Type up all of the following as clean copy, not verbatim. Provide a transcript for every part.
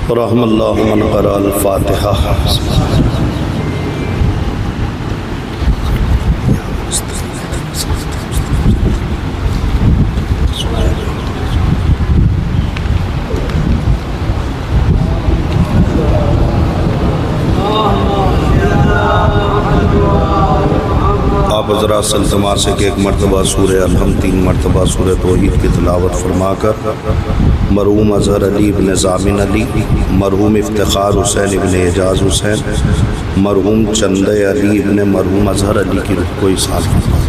رحم اللہ من قرأ الفاتحہ۔ آپ حضرات سلطمار سے کہ ایک مرتبہ سورہ الحمد 3 مرتبہ سورہ توحید کی تلاوت فرما کر مرحوم اظہر علی ابن زامن علی، مرحوم افتخار حسین ابن اعجاز حسین، مرحوم چند علی ابن مرحوم اظہر علی کی روح کو ایصال فرما۔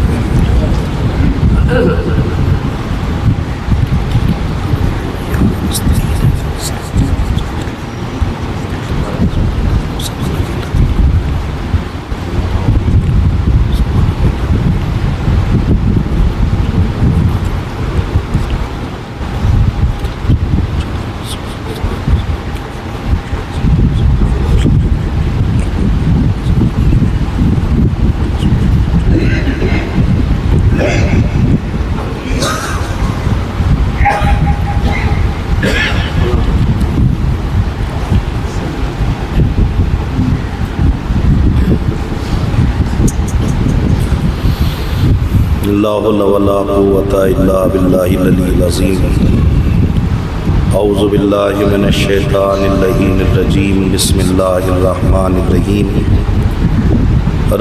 لا حول ولا قوة الا باللہ العلی العظیم۔ اعوذ باللہ من الشیطان اللعین الرجیم، بسم اللہ الرحمن الرحیم۔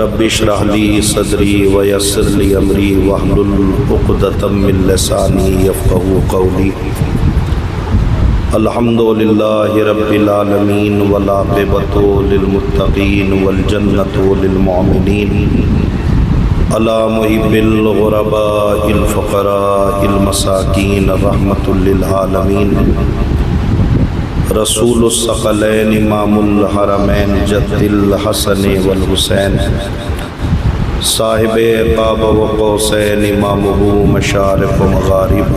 رب اشرح لی صدری ویسر لی امری واحلل عقدۃ من لسانی یفقہوا قولی۔ الحمد للہ رب العالمین والعاقبۃ للمتقین والجنۃ للمؤمنین۔ علی محب الغرباء الفقراء المساکین رحمۃ للعالمین۔ رسول الثقلین امام الحرمین جد الحسن والحسین، صاحب قاب و قوسین امامہ مشارق و مغارب،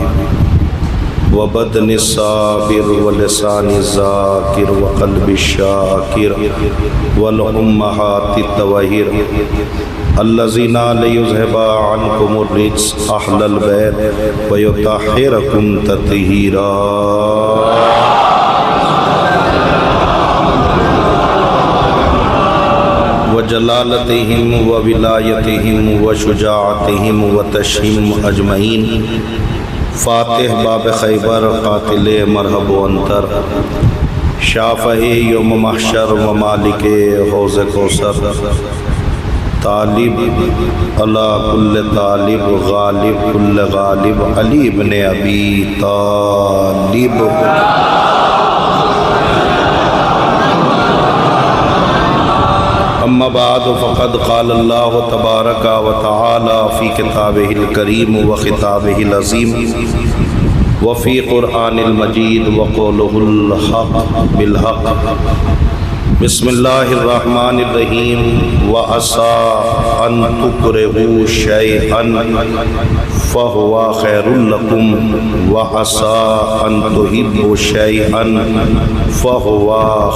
وبدن الصابر ولسان الذاکر وقلب الشاکر والامہات الطواہر، الذین لیذھبا عنکم الرجس اہل البیت ویطہرکم تطہیرا۔ وجلالتہم وولایتہم وشجاعتہم وتشہیم اجمعین۔ فاتح باب خیبر، قاتل مرحب و انتر، شافع یوم محشر و مالک حوض کوثر، طالب علی کل طالب، غالب کل غالب، علی ابن ابی طالب۔ اما بعد فقد قال اللہ تبارک و تعالی فی کتابہ الکریم و خطابہ العظیم وفی قرآن المجید وقولہ الحق بالحق۔ بسم اللہ الرحمن الرحیم۔ وعسیٰ ان تکرہوا شیئا فہو خیر لکم وعسیٰ ان تحبوا شیئا فہو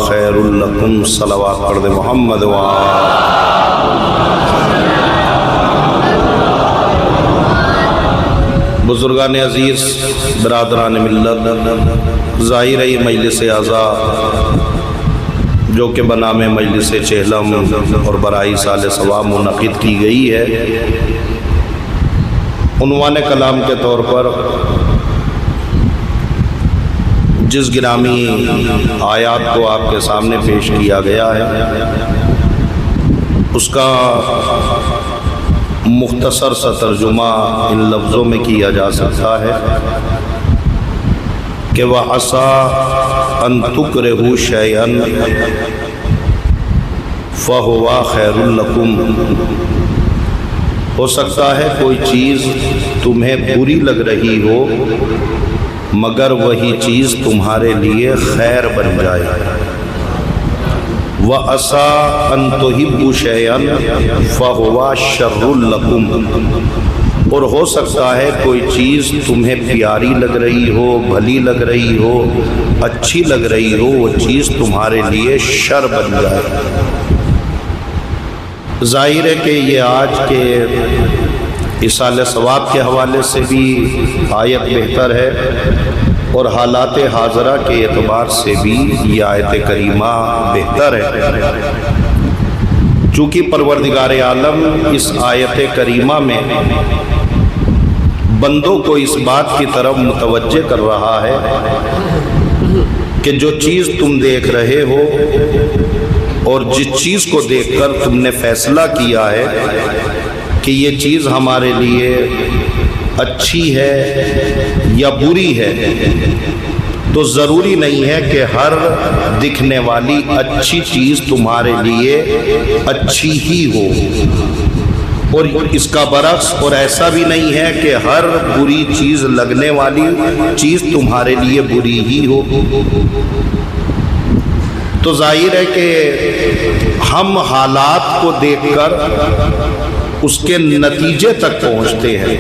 خیر لکم۔ صلوات پڑھ دے محمد بزرگان عزیز، برادران ملت، ظاہر مجلس اعزا جو کہ بنام مجلس چہلم اور برائی سال ثواب منعقد کی گئی ہے، عنوان کلام کے طور پر جس گرامی آیات کو آپ کے سامنے پیش کیا گیا ہے اس کا مختصر سا ترجمہ ان لفظوں میں کیا جا سکتا ہے کہ وَعَسَىٰ أَن تُكْرِهُ شَيْئًا فَهُوَ خَيْرٌ لَكُمْ۔ ہو سکتا ہے کوئی چیز تمہیں بری لگ رہی ہو مگر وہی چیز تمہارے لیے خیر بن جائے۔ وَعَسَىٰ أَن تُحِبُّوا شَيْئًا فَهُوَ شَرٌّ لَكُمْ۔ اور ہو سکتا ہے کوئی چیز تمہیں پیاری لگ رہی ہو، بھلی لگ رہی ہو، اچھی لگ رہی ہو، وہ چیز تمہارے لیے شر بن جائے۔ ظاہر ہے کہ یہ آج کے ایصال ثواب کے حوالے سے بھی آیت بہتر ہے اور حالات حاضرہ کے اعتبار سے بھی یہ آیت کریمہ بہتر ہے، چونکہ پروردگار عالم اس آیت کریمہ میں بندوں کو اس بات کی طرف متوجہ کر رہا ہے کہ جو چیز تم دیکھ رہے ہو اور جس چیز کو دیکھ کر تم نے فیصلہ کیا ہے کہ یہ چیز ہمارے لیے اچھی ہے یا بری ہے، تو ضروری نہیں ہے کہ ہر دکھنے والی اچھی چیز تمہارے لیے اچھی ہی ہو، اور اس کا برعکس، اور ایسا بھی نہیں ہے کہ ہر بری چیز لگنے والی چیز تمہارے لیے بری ہی ہو۔ تو ظاہر ہے کہ ہم حالات کو دیکھ کر اس کے نتیجے تک پہنچتے ہیں،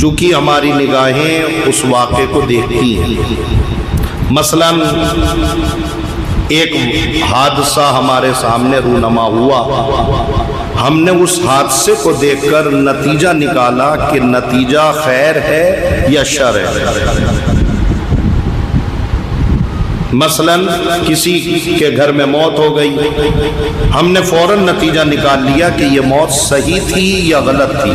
چونکہ ہماری نگاہیں اس واقعے کو دیکھتی ہیں۔ مثلا ایک حادثہ ہمارے سامنے رونما ہوا، ہم نے اس حادثے کو دیکھ کر نتیجہ نکالا کہ نتیجہ خیر ہے یا شر ہے۔ مثلا کسی کے گھر میں موت ہو گئی، ہم نے فوراً نتیجہ نکال لیا کہ یہ موت صحیح تھی یا غلط تھی۔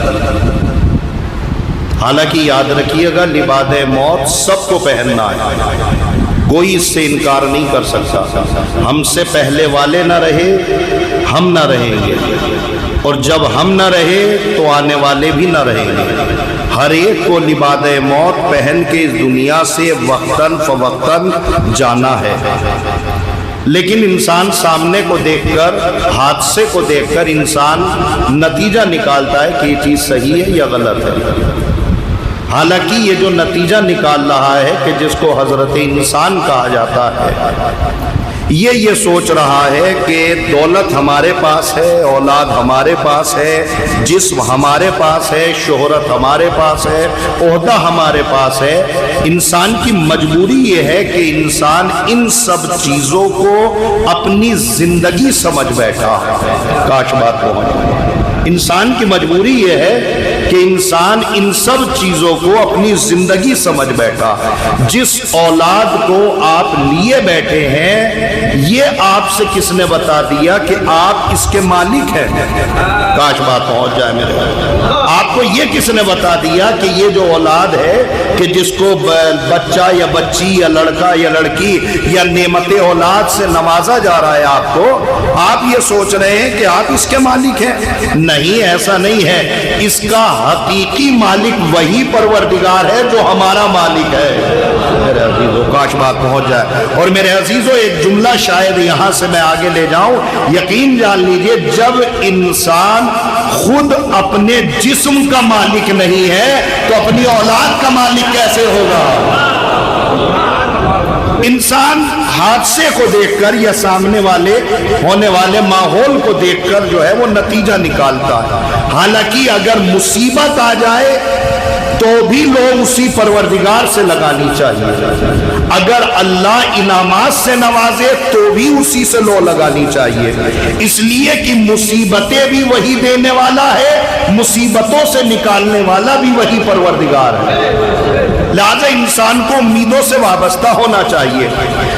حالانکہ یاد رکھیے گا، لباس موت سب کو پہننا ہے، کوئی اس سے انکار نہیں کر سکتا۔ ہم سے پہلے والے نہ رہے، ہم نہ رہیں گے، اور جب ہم نہ رہے تو آنے والے بھی نہ رہیں گے۔ ہر ایک کو لباس موت پہن کے اس دنیا سے وقتاً فوقتاً جانا ہے، لیکن انسان سامنے کو دیکھ کر، حادثے کو دیکھ کر انسان نتیجہ نکالتا ہے کہ یہ چیز صحیح ہے یا غلط ہے۔ حالانکہ یہ جو نتیجہ نکال رہا ہے کہ جس کو حضرت انسان کہا جاتا ہے، یہ سوچ رہا ہے کہ دولت ہمارے پاس ہے، اولاد ہمارے پاس ہے، جسم ہمارے پاس ہے، شہرت ہمارے پاس ہے، عہدہ ہمارے پاس ہے۔ انسان کی مجبوری یہ ہے کہ انسان ان سب چیزوں کو اپنی زندگی سمجھ بیٹھا۔ کاش بات پہنچ جائے۔ انسان کی مجبوری یہ ہے کہ انسان ان سب چیزوں کو اپنی زندگی سمجھ بیٹھا۔ جس اولاد کو آپ لیے بیٹھے ہیں، یہ آپ سے کس نے بتا دیا کہ آپ اس کے مالک ہیں؟ کاش بات پہنچ جائے میرے۔ آپ کو یہ کس نے بتا دیا کہ یہ جو اولاد ہے، کہ جس کو بچہ یا بچی یا لڑکا یا لڑکی یا نعمت اولاد سے نوازا جا رہا ہے، آپ کو، آپ یہ سوچ رہے ہیں کہ آپ اس کے مالک ہیں؟ نہیں، ایسا نہیں ہے۔ اس کا حقیقی مالک وہی پروردگار ہے جو ہمارا مالک ہے۔ میرے عزیزو، کاش بات پہنچ جائے۔ اور میرے عزیزو، ایک جملہ شاید یہاں سے میں آگے لے جاؤں، یقین جان لیجئے، جب انسان خود اپنے جسم کا مالک نہیں ہے تو اپنی اولاد کا مالک کیسے ہوگا؟ انسان حادثے کو دیکھ کر یا سامنے والے ہونے والے ماحول کو دیکھ کر جو ہے وہ نتیجہ نکالتا ہے۔ حالانکہ اگر مصیبت آ جائے تو بھی لوگ اسی پروردگار سے لگانی چاہیے، اگر اللہ انعامات سے نوازے تو بھی اسی سے لو لگانی چاہیے، اس لیے کہ مصیبتیں بھی وہی دینے والا ہے، مصیبتوں سے نکالنے والا بھی وہی پروردگار ہے۔ لہذا انسان کو امیدوں سے وابستہ ہونا چاہیے۔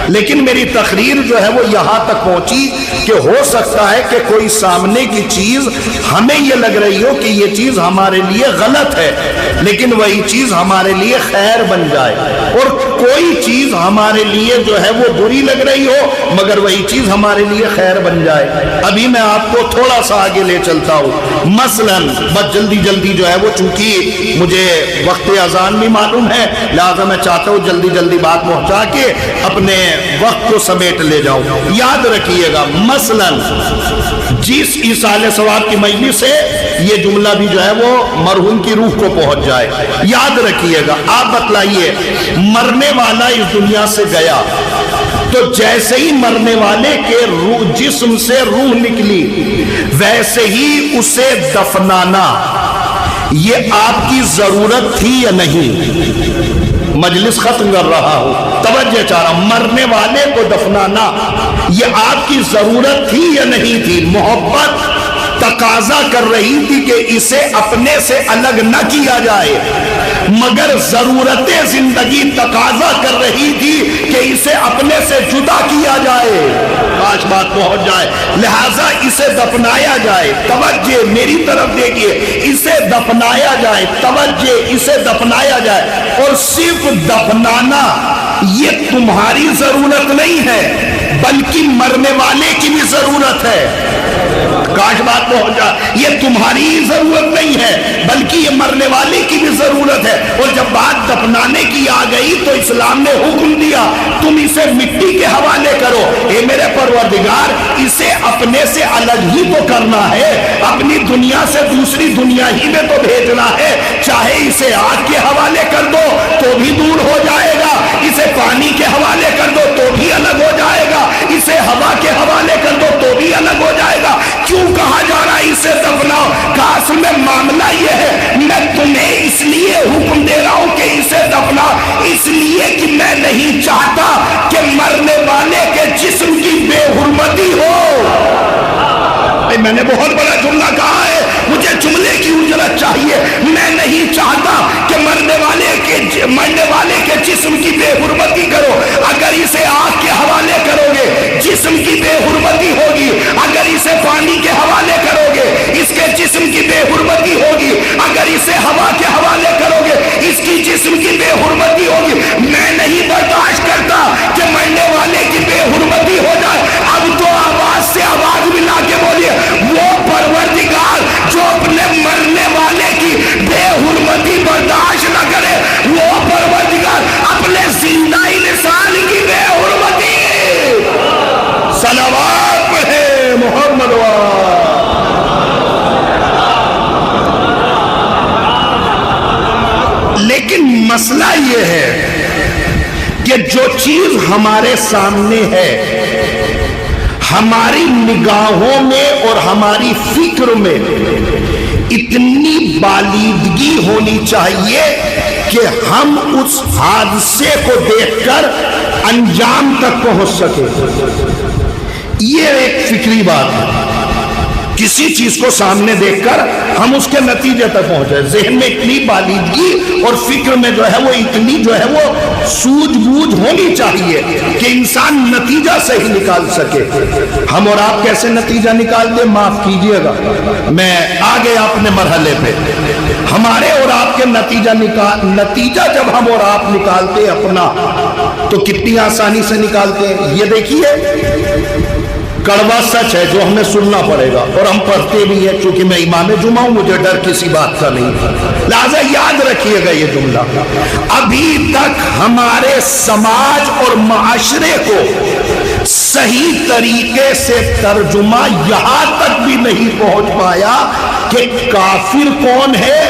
لیکن میری تقریر جو ہے وہ یہاں تک پہنچی کہ ہو سکتا ہے کہ کوئی سامنے کی چیز ہمیں یہ لگ رہی ہو کہ یہ چیز ہمارے لیے غلط ہے، لیکن وہی چیز ہمارے لیے خیر بن جائے، اور کوئی چیز ہمارے لیے جو ہے وہ بری لگ رہی ہو مگر وہی چیز ہمارے لیے خیر بن جائے۔ ابھی میں آپ کو تھوڑا سا آگے لے چلتا ہوں۔ مثلا بس جلدی جو ہے وہ، چونکہ مجھے وقت اذان بھی معلوم ہے، لہذا میں چاہتا ہوں جلدی بات پہنچا کے اپنے وقت کو سمیٹ لے جاؤں۔ یاد رکھیے گا، مثلا جس ایصال ثواب کی مجلس سے یہ جملہ بھی جو ہے وہ مرحوم کی روح کو پہنچ جائے، یاد رکھیے گا۔ آپ بتلائیے، مرنے والا اس دنیا سے گیا تو جیسے ہی مرنے والے کے جسم سے روح نکلی، ویسے ہی اسے دفنانا یہ آپ کی ضرورت تھی یا نہیں؟ مجلس ختم کر رہا ہوں، توجہ چاہ رہا ہوں۔ مرنے والے کو دفنانا یہ آپ کی ضرورت تھی یا نہیں تھی؟ محبت تقاضا کر رہی تھی کہ اسے اپنے سے الگ نہ کیا جائے، مگر ضرورت زندگی تقاضا کر رہی تھی کہ اسے اپنے سے جدا کیا جائے، آج بات پہنچ جائے، لہذا اسے دفنایا جائے۔ توجہ میری طرف دیکھیے، اسے دفنایا جائے، توجہ اسے دفنایا جائے، اور صرف دفنانا یہ تمہاری ضرورت نہیں ہے بلکہ مرنے والے کی بھی ضرورت ہے۔ کاش بات پہنچا، یہ تمہاری ضرورت نہیں ہے بلکہ یہ مرنے والے کی بھی ضرورت ہے۔ اور جب بات دفنانے کی آ گئی تو اسلام نے حکم دیا تم اسے مٹی کے حوالے کرو۔ اے میرے پروردگار، اسے اپنے سے الگ ہی تو کرنا ہے، اپنی دنیا سے دوسری دنیا ہی میں تو بھیجنا ہے، چاہے اسے آگ کے حوالے کر دو تو بھی دور ہو جائے گا، اسے پانی کے حوالے کر دو تو بھی الگ ہو جائے گا، اسے ہوا کے حوالے کر دو تو بھی الگ ہو جائے گا۔ کیوں کہا جا رہا ہے اسے دفناؤ؟ کہا اصل میں معاملہ یہ ہے، میں تمہیں اس لیے حکم دے رہا ہوں کہ اسے دفناؤ، اس لیے کہ میں نہیں چاہتا کہ مرنے والے کے جسم کی بے حرمتی ہو۔ میں نے بہت بڑا جملہ کہا ہے، مجھے جملے کی اجرت چاہیے۔ میں نہیں چاہتا کہ مرنے والے کے جسم کی بے حرمتی کرو۔ اگر اسے آگ کے حوالے کرو گے جسم کی بے حرمتی ہوگی، اگر اسے پانی کے حوالے کرو گے اس کے جسم کی بے حرمتی ہوگی، اگر اسے ہوا کے حوالے کرو گے اس کی جسم کی بے حرمتی ہوگی۔ میں نہیں برداشت کرتا کہ مرنے والے کی بے حرمتی ہو جائے۔ اب تو آواز سے آواز ملا کے بولیے، وہ پروردگار جو اپنے مرنے والے کی بے حرمتی برداشت نہ کرے، وہ پروردگار اپنے زندہ انسان کی بے حرمتی، صلوات پڑھے محمد لیکن مسئلہ یہ ہے کہ جو چیز ہمارے سامنے ہے، ہماری نگاہوں میں اور ہماری فکر میں اتنی بالیدگی ہونی چاہیے کہ ہم اس حادثے کو دیکھ کر انجام تک پہنچ سکے۔ یہ ایک فکری بات ہے، کسی چیز کو سامنے دیکھ کر ہم اس کے نتیجے تک پہنچے۔ ذہن میں اتنی بالیدگی اور فکر میں جو ہے وہ اتنی جو ہے وہ سوجھ بوجھ ہونی چاہیے کہ انسان نتیجہ صحیح نکال سکے۔ ہم اور آپ کیسے نتیجہ نکالتے؟ معاف کیجئے گا، میں آ گیا اپنے مرحلے پہ۔ ہمارے اور آپ کے نتیجہ جب ہم اور آپ نکالتے اپنا تو کتنی آسانی سے نکالتے ہیں۔ یہ دیکھیے کڑوا سچ ہے جو ہمیں سننا پڑے گا، اور ہم پڑھتے بھی ہیں، چونکہ میں امام جمعہ ہوں، مجھے ڈر کسی بات کا نہیں، لہذا یاد رکھیے گا یہ جملہ۔ ابھی تک ہمارے سماج اور معاشرے کو صحیح طریقے سے ترجمہ یہاں تک بھی نہیں پہنچ پایا کہ کافر کون ہے،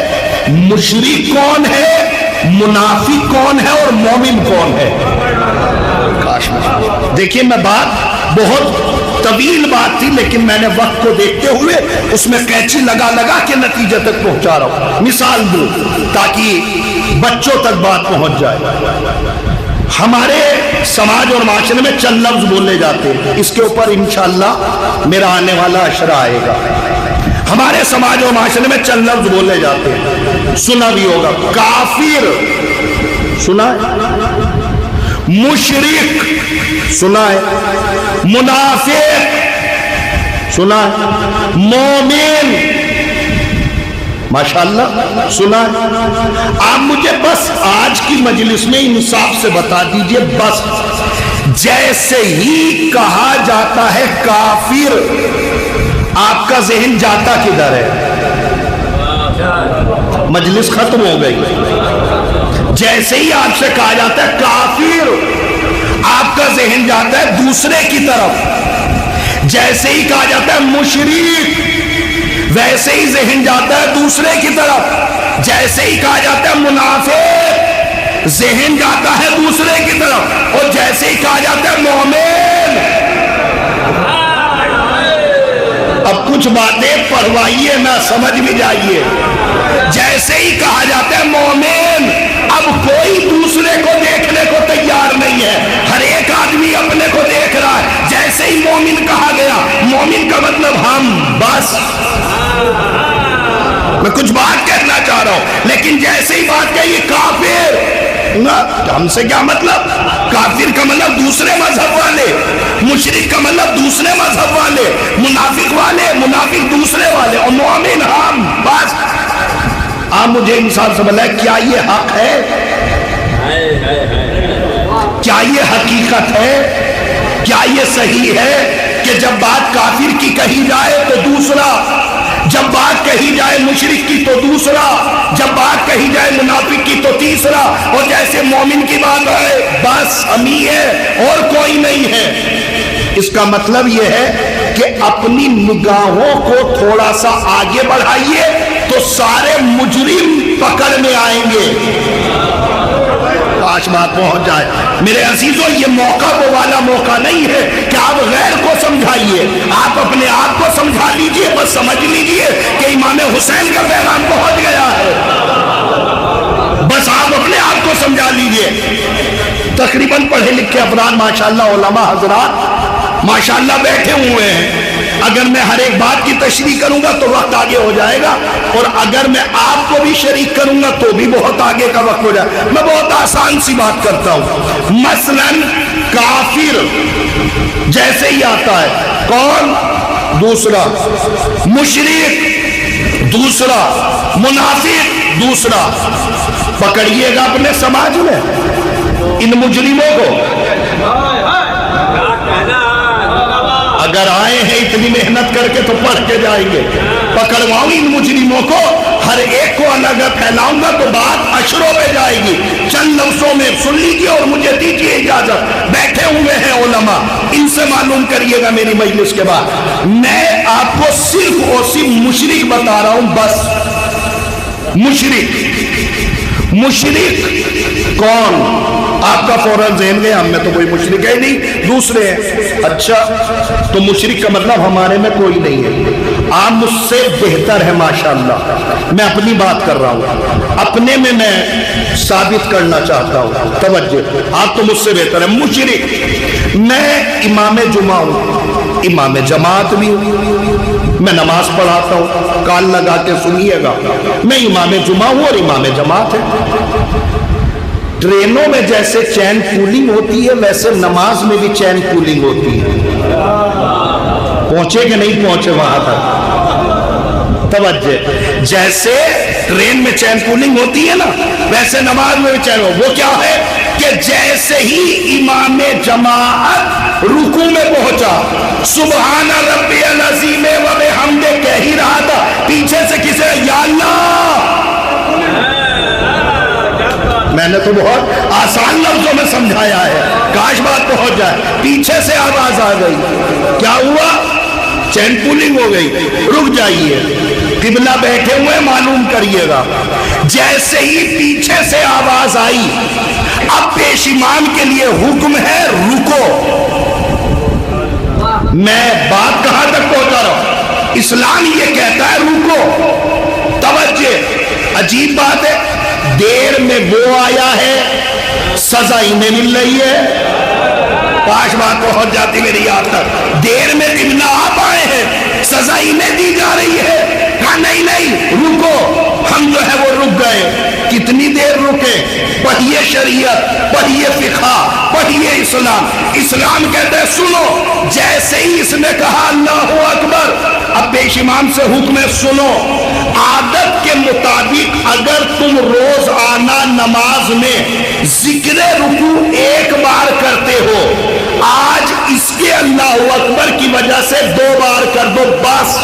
مشرک کون ہے، منافق کون ہے اور مومن کون ہے۔ دیکھیے میں بات بہت طویل بات تھی، لیکن میں نے وقت کو دیکھتے ہوئے اس میں قینچی لگا کے نتیجے تک پہنچا رہا ہوں۔ مثال دوں تاکہ بچوں تک بات پہنچ جائے۔ ہمارے سماج اور معاشرے میں چند لفظ بولے جاتے ہیں، اس کے اوپر انشاءاللہ میرا آنے والا اشرہ آئے گا۔ ہمارے سماج اور معاشرے میں چند لفظ بولے جاتے ہیں، سنا بھی ہوگا۔ کافر سنا ہے، مشرک سنا ہے، منافق سنا ہے، مومن ماشاءاللہ سنا ہے۔ آپ مجھے بس آج کی مجلس میں انصاف سے بتا دیجئے، بس جیسے ہی کہا جاتا ہے کافر، آپ کا ذہن جاتا کدھر ہے؟ مجلس ختم ہو گئی۔ جیسے ہی آپ سے کہا جاتا ہے کافر، آپ کا ذہن جاتا ہے دوسرے کی طرف۔ جیسے ہی کہا جاتا ہے مشرک، ویسے ہی ذہن جاتا ہے دوسرے کی طرف۔ جیسے ہی کہا جاتا ہے منافق، ذہن جاتا ہے دوسرے کی طرف۔ اور جیسے ہی کہا جاتا ہے مومن، اب کچھ باتیں پڑھوائیے نہ، سمجھ بھی جائیے۔ جیسے ہی کہا جاتا ہے مومن، اب کوئی دوسرے کو دیکھنے کو تیار نہیں ہے، ہر ایک آدمی اپنے کو دیکھ رہا ہے۔ جیسے جیسے ہی مومن کہا گیا، مومن کا مطلب ہم، بس میں کچھ بات کہنا چاہ رہا ہوں، لیکن جیسے ہی بات کہی کافر، ہم سے کیا مطلب؟ کافر کا مطلب دوسرے مذہب والے، مشرک کا مطلب دوسرے مذہب والے، منافق والے، منافق دوسرے والے، اور مومن ہم، بس۔ آپ مجھے انسان سے بتائیں، کیا یہ حق ہے؟ کیا یہ حقیقت ہے؟ کیا یہ صحیح ہے کہ جب بات کافر کی کہی جائے تو دوسرا، جب بات کہی جائے مشرک کی تو دوسرا، جب بات کہی جائے منافق کی تو تیسرا، اور جیسے مومن کی بات ہے بس ہم ہی ہے اور کوئی نہیں ہے؟ اس کا مطلب یہ ہے کہ اپنی نگاہوں کو تھوڑا سا آگے بڑھائیے تو سارے مجرم پکڑ میں آئیں گے۔ کاش بات پہنچ جائے۔ میرے عزیزوں، یہ موقع وہ والا موقع نہیں ہے کہ آپ غیر کو سمجھائیے، آپ اپنے آپ کو سمجھا لیجئے، بس سمجھ لیجئے کہ امام حسین کا پیغام پہنچ گیا ہے، بس آپ اپنے آپ کو سمجھا لیجئے۔ تقریباً پڑھے لکھے افراد ماشاءاللہ، علماء حضرات ماشاءاللہ بیٹھے ہوئے ہیں۔ اگر میں ہر ایک بات کی تشریح کروں گا تو وقت آگے ہو جائے گا، اور اگر میں آپ کو بھی شریک کروں گا تو بھی بہت آگے کا وقت ہو جائے گا۔ میں بہت آسان سی بات کرتا ہوں، مثلاً کافر جیسے ہی آتا ہے، کون؟ دوسرا، مشرک دوسرا، منافق دوسرا۔ پکڑیے گا اپنے سماج میں ان مجرموں کو۔ اگر آئے ہیں اتنی محنت کر کے تو پڑھ کے جائیں گے، پکڑواؤں ان مجرموں کو، ہر ایک کو الگ پھیلاؤں گا تو بات عشروں میں جائے گی۔ چند لفظوں میں سن لیجیے اور مجھے دیجیے اجازت، بیٹھے ہوئے ہیں علماء، ان سے معلوم کریے گا میری مجلس کے بعد۔ میں آپ کو صرف اور صرف مشرک بتا رہا ہوں، بس مشرک۔ مشرک کون؟ آپ کا فوراً ذہن گیا ہم میں تو کوئی مشرک ہے نہیں، دوسرے ہیں۔ اچھا، تو مشرک کا مطلب ہمارے میں کوئی نہیں ہے، آپ مجھ سے بہتر ہے ماشاءاللہ۔ میں اپنی بات کر رہا ہوں، اپنے میں ثابت کرنا چاہتا ہوں، توجہ، آپ تو مجھ سے بہتر ہے۔ مشرک، میں امام جمعہ ہوں، امام جماعت بھی ہوں، میں نماز پڑھاتا ہوں، کان لگا کے سنیے گا، میں امام جمعہ ہوں اور امام جماعت ہے۔ ٹرینوں میں جیسے چین پولنگ ہوتی ہے ویسے نماز میں بھی چین پولنگ ہوتی ہے۔ پہنچے کہ نہیں پہنچے وہاں تک؟ توجہ، جیسے ٹرین میں چین پولنگ ہوتی ہے نا، ویسے نماز میں بھی چین ہو۔ وہ کیا ہے کہ جیسے ہی امام جماعت رکوع میں پہنچا، سبحان ربی العظیم و بحمدہ کہہ ہی رہا تھا، پیچھے سے کسے یا اللہ، میں نے تو بہت آسان لفظوں میں سمجھایا ہے، کاش بات پہنچ جائے۔ پیچھے سے آواز آ گئی، کیا ہوا؟ چین پولنگ ہو گئی۔ رک جائیے، قبلہ بیٹھے ہوئے معلوم کریے گا، جیسے ہی پیچھے سے آواز آئی، اب پیش امام کے لیے حکم ہے رکو۔ میں بات کہاں تک پہنچا رہا ہوں؟ اسلام یہ کہتا ہے رکو۔ توجہ، عجیب بات ہے، دیر میں وہ آیا ہے، سزا انہیں مل رہی ہے۔ کاش بات پہنچ جاتی میری یاد تک۔ دیر میں قبلہ آپ آئے ہیں، سزا انہیں دی جا رہی ہے۔ کہا نہیں نہیں رکو، ہم جو ہے وہ رک گئے۔ کتنی دیر رکے؟ پڑھیے شریعت، پڑھیے فقہ، پڑھیے اسلام۔ اسلام کہتے ہیں سنو، جیسے ہی اس نے کہا اللہ اکبر، اب پیش امام سے حکم ہے سنو، عادت کے مطابق اگر تم روز آنا نماز میں ذکر رکوع ایک بار کرتے ہو، آج اس کے اللہ اکبر کی وجہ سے 2 بار کر دو، بس۔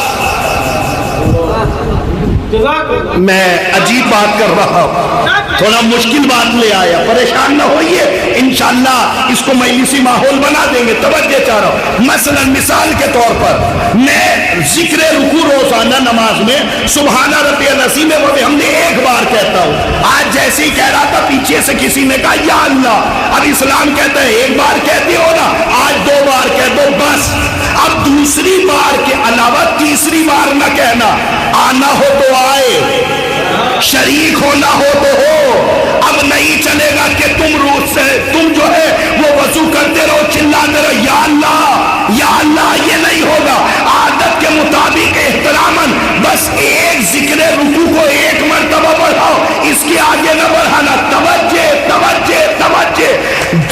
میں عجیب بات کر رہا ہوں، تھوڑا مشکل بات لے آیا، پریشان نہ ہوئیے، انشاءاللہ اس کو مجلسی ماحول بنا دیں گے۔ توجہ چاہ رہا ہوں، مثلا مثال کے طور پر میں ذکر رکوع روزانہ نماز میں سبحان ربی العظیم و بحمدہ 1 بار کہتا ہوں۔ آج جیسے ہی کہہ رہا تھا پیچھے سے کسی نے کہا یا اللہ، اب اسلام کہتا ہے 1 بار کہتے ہو نا، آج 2 بار کہہ دو، بس۔ اب دوسری بار کے علاوہ تیسری بار نہ کہنا، آنا ہو تو آئے، شریک ہونا ہو تو ہو۔ اب نہیں چلے گا کہ تم روز سے تم جو ہے وہ وضو کرتے رہو، چلاتے رہو یا اللہ یا یا اللہ یہ نہیں ہوگا، عادت کے مطابق احتراماً بس ایک ذکر رکوع کو ایک مرتبہ بڑھاؤ، اس کے آگے نہ بڑھانا، توجہ توجہ توجہ۔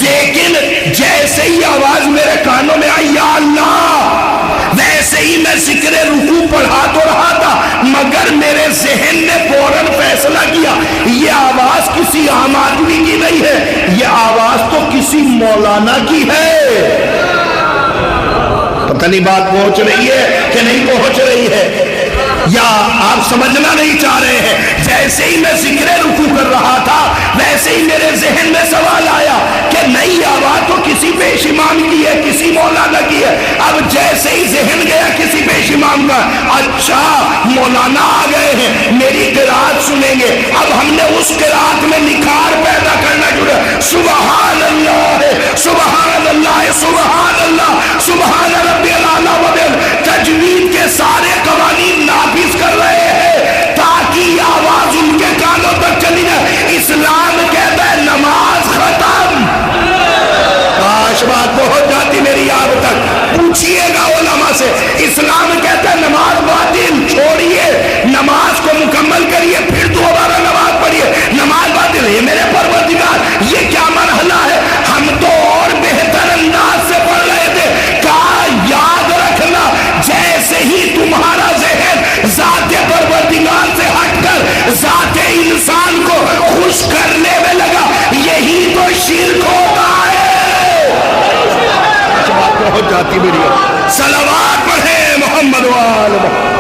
لیکن جیسے ہی آواز میرے کانوں میں آئی یا اللہ، ویسے ہی میں ذکر رکوع پڑھا تو رہا تھا، مگر میرے ذہن نے فوراً فیصلہ کیا یہ آواز کسی عام آدمی کی نہیں ہے، یہ آواز تو کسی مولانا کی ہے۔ پتہ نہیں بات پہنچ رہی ہے کہ نہیں پہنچ رہی ہے، یا آپ سمجھنا نہیں چاہ رہے ہیں؟ جیسے ہی میں ذکر رکوع کر رہا تھا ویسے ہی میرے ذہن میں سوال آیا کہ نہیں آواز تو کسی پیش امام کی ہے، کسی مولانا کی ہے۔ اب جیسے ہی ذہن گیا کسی پیش امام کا، اچھا مولانا آ گئے ہیں، میری قرات سنیں گے، اب ہم نے اس قرات میں نکھار پیدا کرنا شروع۔ سبحان اللہ سبحان اللہ سبحان اللہ سبحان ربی الاعلیٰ وبحمدہ، تجوید کے سارے قوانین نافذ کر رہے ہیں تاکہ یہ آواز ان کے کانوں تک چلی جائے۔ اسلام کہتا ہے نماز ختم۔ کاش بات پہنچ جاتی میری آپ تک، پوچھئے گا علماء سے، اسلام کہتا ہے نماز باطل، چھوڑیے نماز کو مکمل کریے پھر دوبارہ نماز پڑھیے، نماز باطل ہے۔ میرے پروردگار یہ کیا مرحلہ ہے؟ ہم تو اور بہتر انداز سے پڑھ رہے تھے، کہا یاد رکھنا جیسے ہی تمہارا ذہن ذات پروردگار سے ہٹ کر ذات انسان کو خوش کرنے میں لگا، یہی تو شرک ہوتا ہے۔ بہت جاتی میری صلوات پڑھیں محمد وآل محمد۔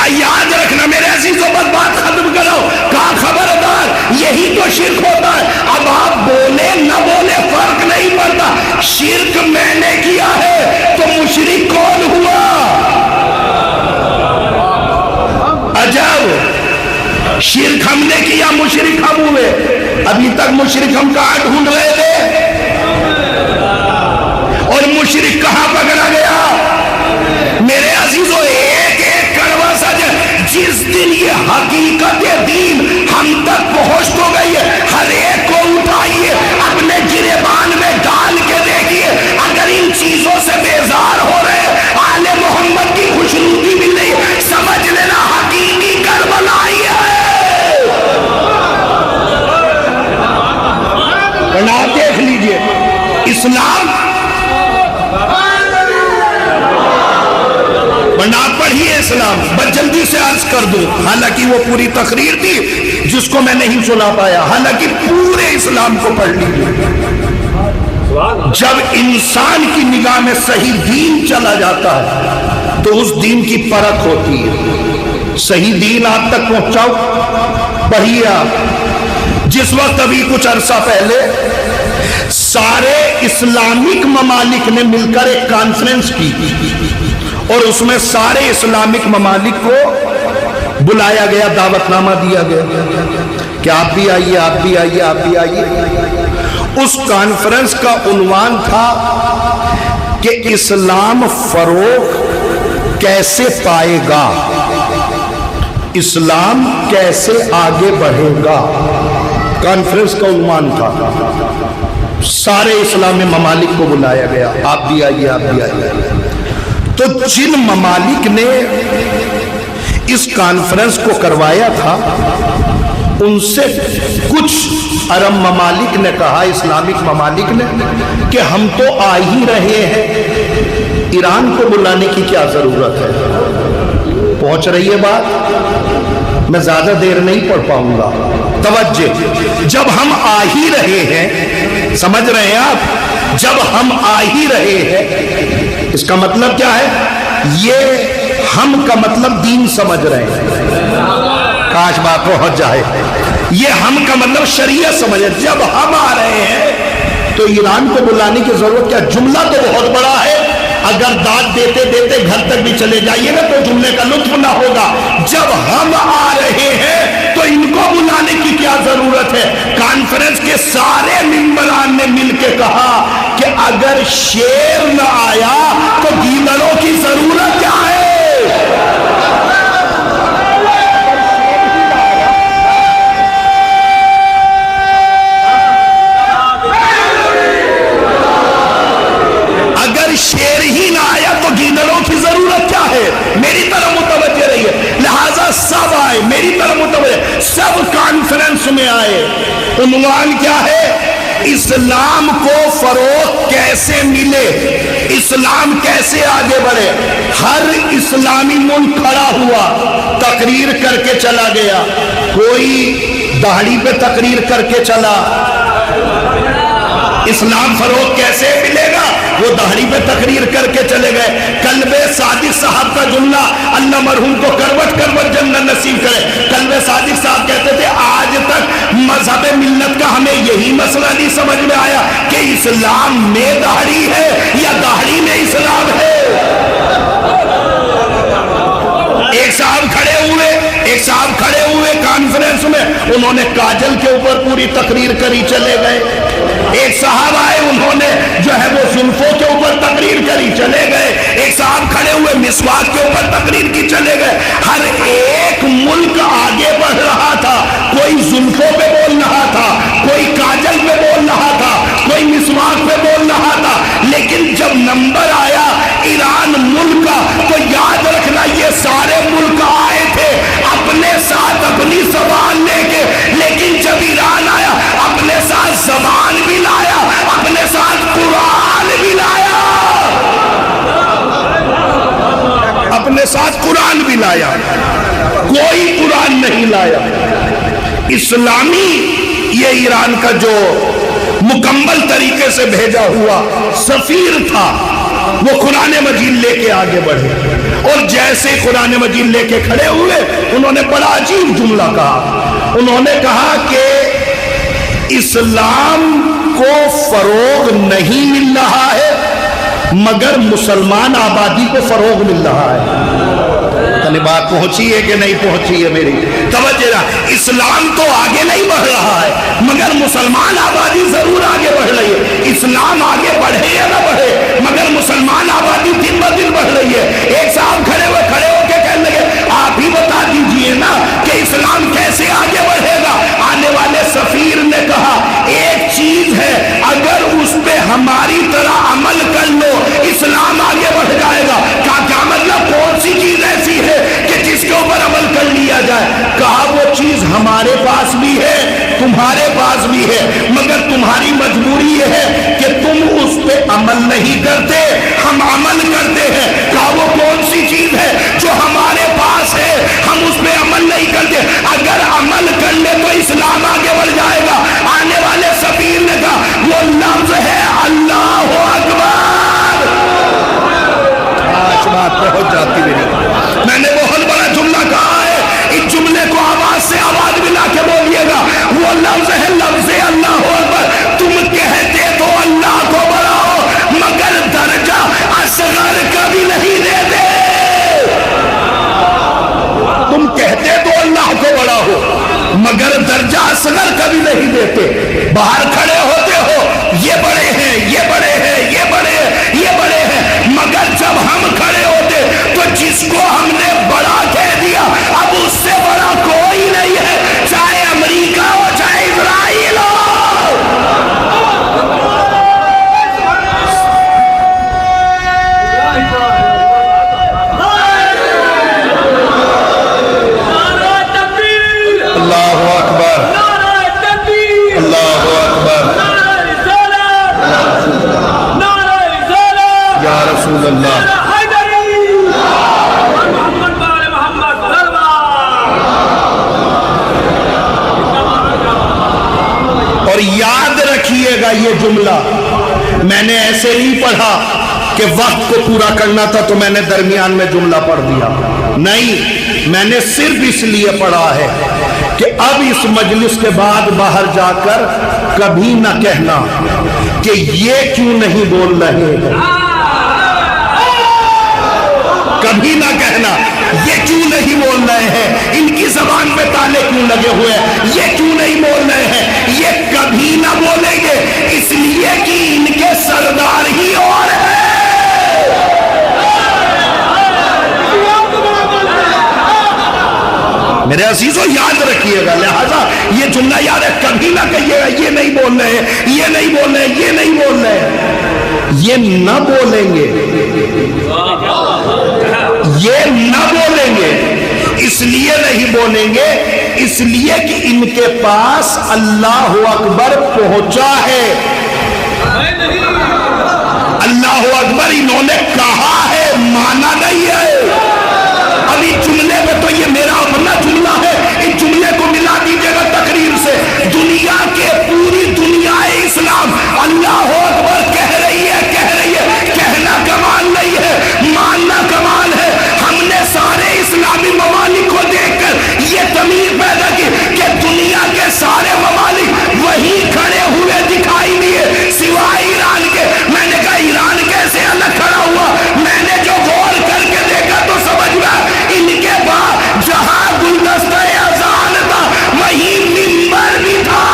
یاد رکھنا میرے عزیزوں، بس بات ختم کرو، کہا خبردار یہی تو شرک ہوتا ہے۔ اب آپ بولے نہ بولے فرق نہیں پڑتا، شرک میں نے کیا ہے تو مشرک کون ہوا؟ عجب، شرک ہم نے کیا مشرک ہم ہوئے۔ ابھی تک مشرک ہم کہاں ڈھونڈ رہے تھے اور مشرک کہاں پکڑا گیا؟ میرے عزیزوں ایک ایک کڑوا سچ، جس دن یہ حقیقت دین ہم تک پہنچ تو گئی ہے، ہر ایک کو اٹھائیے اپنے گریبان میں ڈال کے دیکھیے، اگر ان چیزوں سے بیزار ہو رہے آل محمد کی خوشنودی بھی نہیں، سمجھ لینا حقیقی کربلا ہی ہے۔ ورنہ دیکھ لیجئے اسلام، ورنہ پڑھیے اسلام، بس جلدی سے عرض کر دوں، حالانکہ وہ پوری تقریر تھی جس کو میں نہیں سنا پایا، حالانکہ پورے اسلام کو پڑھ لیجیے۔ جب انسان کی نگاہ میں صحیح دین چلا جاتا ہے تو اس دین کی پرکھ ہوتی ہے۔ صحیح دین آپ تک پہنچاؤ، پڑھیے آپ۔ جس وقت ابھی کچھ عرصہ پہلے سارے اسلامک ممالک نے مل کر ایک کانفرنس کی اور اس میں سارے اسلامک ممالک کو بلایا گیا، دعوت نامہ دیا گیا کہ آپ بھی آئیے، آپ بھی آئیے، آپ بھی آئیے۔ اس کانفرنس کا عنوان تھا کہ اسلام فروغ کیسے پائے گا، اسلام کیسے آگے بڑھے گا، کانفرنس کا عنوان تھا۔ سارے اسلامی ممالک کو بلایا گیا، آپ بھی آئیے، آپ بھی آئیے۔ تو جن ممالک نے اس کانفرنس کو کروایا تھا ان سے کچھ عرب ممالک نے کہا، اسلامک ممالک نے، کہ ہم تو آ ہی رہے ہیں، ایران کو بلانے کی کیا ضرورت ہے؟ پہنچ رہی ہے بات؟ میں زیادہ دیر نہیں پڑھ پاؤں گا، توجہ۔ جب ہم آ ہی رہے ہیں، سمجھ رہے ہیں آپ؟ جب ہم آ ہی رہے ہیں اس کا مطلب کیا ہے؟ یہ ہم کا مطلب دین سمجھ رہے ہیں، کاش بات پہنچ جائے۔ یہ ہم کا مطلب شریعت سمجھ رہے ہیں۔ جب ہم آ رہے ہیں تو ایران کو بلانے کی ضرورت کیا؟ جملہ تو بہت بڑا ہے، اگر داد دیتے دیتے گھر تک بھی چلے جائیے نا تو جملے کا لطف نہ ہوگا۔ جب ہم آ رہے ہیں تو ان کو بلانے کی کیا ضرورت ہے؟ کانفرنس کے سارے ممبران نے مل کے کہا کہ اگر شیر نہ آیا تو گیدڑوں کی ضرورت کیا ہے؟ طرف متوجہ، سب کانفرنس میں آئے۔ عنوان کیا ہے؟ اسلام کو فروغ کیسے ملے، اسلام کیسے آگے بڑھے۔ ہر اسلامی ملک کھڑا ہوا، تقریر کر کے چلا گیا۔ کوئی داڑھی پہ تقریر کر کے چلا، اسلام فروغ کیسے ملے گا، وہ داڑھی پہ تقریر کر کے چلے گئے۔ قلب صادق صاحب کا جملہ، اللہ مرحوم کو کروٹ کروٹ جنت نصیب کرے۔ قلب صادق صاحب کہتے تھے آج تک مذہب ملت کا ہمیں یہی مسئلہ نہیں سمجھ میں آیا کہ اسلام میں داڑھی ہے یا داڑھی میں اسلام ہے۔ ایک صاحب کھڑے ہوئے کانفرنس میں، انہوں نے کاجل کے اوپر پوری تقریر کری، چلے گئے۔ ایک صاحب آئے، انہوں نے جو ہے وہ زلفوں کے اوپر تقریر کری، چلے گئے۔ ایک صاحب کھڑے ہوئے مسواک کے اوپر تقریر کی، چلے گئے۔ ہر ایک ملک آگے بڑھ رہا تھا، کوئی زلفوں پہ بول رہا تھا، کوئی کاجل پہ بول رہا تھا، کوئی مسواک پہ بول رہا تھا۔ لیکن جب نمبر آیا ایران ملک کا، تو یاد رکھنا یہ سارے ملک آئے تھے اپنے ساتھ اپنی زبان لے کے، لیکن جب ایران آیا اپنے ساتھ زبان بھی لایا، اپنے ساتھ قرآن بھی لایا، اپنے ساتھ قرآن بھی لایا۔ کوئی قرآن نہیں لایا۔ اسلامی یہ ایران کا جو مکمل طریقے سے بھیجا ہوا سفیر تھا، وہ قرآن مجید لے کے آگے بڑھے، اور جیسے قرآن مجید لے کے کھڑے ہوئے، انہوں نے بڑا عجیب جملہ کہا۔ انہوں نے کہا کہ اسلام کو فروغ نہیں مل رہا ہے مگر مسلمان آبادی کو فروغ مل رہا ہے۔ تنی بات پہنچی ہے کہ نہیں پہنچی ہے میری؟ توجہ رہا، اسلام تو آگے نہیں بڑھ رہا ہے مگر مسلمان آبادی ضرور آگے بڑھ رہی ہے۔ اسلام آگے بڑھے یا نہ بڑھے مگر مسلمان آبادی دن بہ دن بڑھ رہی ہے۔ ایک صاحب کھڑے ہو کے کہنے لگے آپ ہی بتا دیجئے نا کہ اسلام کیسے آگے بڑھے گا۔ آنے والے سفیر نے کہا ایک چیز ہے، اگر اس پہ ہماری طرح عمل کر لو اسلام آگے بڑھ جائے گا۔ کیا مطلب؟ کون سی چیز ایسی ہے کہ جس کے اوپر عمل کر لیا جائے؟ کہا وہ چیز ہمارے پاس بھی ہے، تمہارے پاس بھی ہے، مگر تمہاری مجبوری یہ ہے کہ تم اس پہ عمل نہیں کرتے، ہم عمل کرتے ہیں۔ کہا وہ کون سی چیز ہے جو ہمارے پاس ہے، ہم اس پہ عمل نہیں کرتے؟ اگر عمل کر لے تو اسلام آگے بڑھ جائے گا۔ آنے والے سفیر نے کہا وہ لفظ ہے اللہ اکبر۔ آج بات پہنچ جاتی میری۔ میں نے بہت بڑا جملہ کہا ہے، اس جملے کو آواز سے آواز ملا کے بولیے گا۔ وہ لفظ ہے لفظ اللہ اکبر۔ تم کہتے تو اللہ کو بڑھاؤ مگر درجہ اصغر کبھی نہیں دیتے۔ تم کہتے تو اللہ کو بڑھاؤ مگر درجہ اصغر کبھی نہیں دیتے۔ باہر کھڑے ہوتے ہو یہ بڑے ہیں، یہ بڑے ہیں، یہ بڑے ہیں، یہ بڑے ہیں، مگر جب ہم کھڑے ہوتے تو جس کو ہم نے بڑا کہہ دیا اب اس سے بڑا کوئی نہیں ہے، چاہے امریکہ ہو چاہے اسرائیل ہو۔ اللہ اکبر، اللہ اکبر، یا رسول اللہ۔ اور یاد رکھیے گا یہ جملہ میں نے ایسے نہیں پڑھا کہ وقت کو پورا کرنا تھا تو میں نے درمیان میں جملہ پڑھ دیا، نہیں، میں نے صرف اس لیے پڑھا ہے کہ اب اس مجلس کے بعد باہر جا کر کبھی نہ کہنا کہ یہ کیوں نہیں بول رہے، کبھی نہ کہنا یہ کیوں نہیں بول رہے ہیں، ان کی زبان پہ تالے کیوں لگے ہوئے ہیں، یہ کیوں نہیں بول رہے ہیں، یہ کبھی نہ بولیں گے، اس لیے کہ ان کے سردار ہی اور ہیں۔ میرے عزیزوں یاد رکھیے گا، لہذا یہ جملہ یاد ہے، کبھی نہ کہیے گا یہ نہیں بول رہے ہیں، یہ نہیں بول رہے ہیں، یہ نہیں بول رہے ہیں، یہ نہ بولیں گے، یہ نہ بولیں گے، اس اس لیے نہیں بولیں گے، اس لیے کہ ان کے پاس اللہ اکبر پہنچا ہے، اللہ اکبر انہوں نے کہا ہے، مانا نہیں ہے۔ ابھی جملے میں تو یہ میرا اپنا جملہ ہے، اس جملے کو ملا دیجیے گا تقریر سے، دنیا کے پوری دنیا اسلام اللہ اکبر کہہ رہی ہے، کہنا کمال نہیں ہے، ماننا کمال ہے۔ ہم نے سارے اسلامی ممالک کو دیکھ کر یہ تمیز پیدا کی کہ دنیا کے سارے ممالک وہیں کھڑے ہوئے دکھائی دیے سوائے ایران کے۔ میں نے کہا ایران کیسے الگ کھڑا ہوا؟ میں نے جو غور کر کے دیکھا تو سمجھ گیا ان کے بعد جہاں گلدستہ اذان تھا وہیں منبر بھی تھا،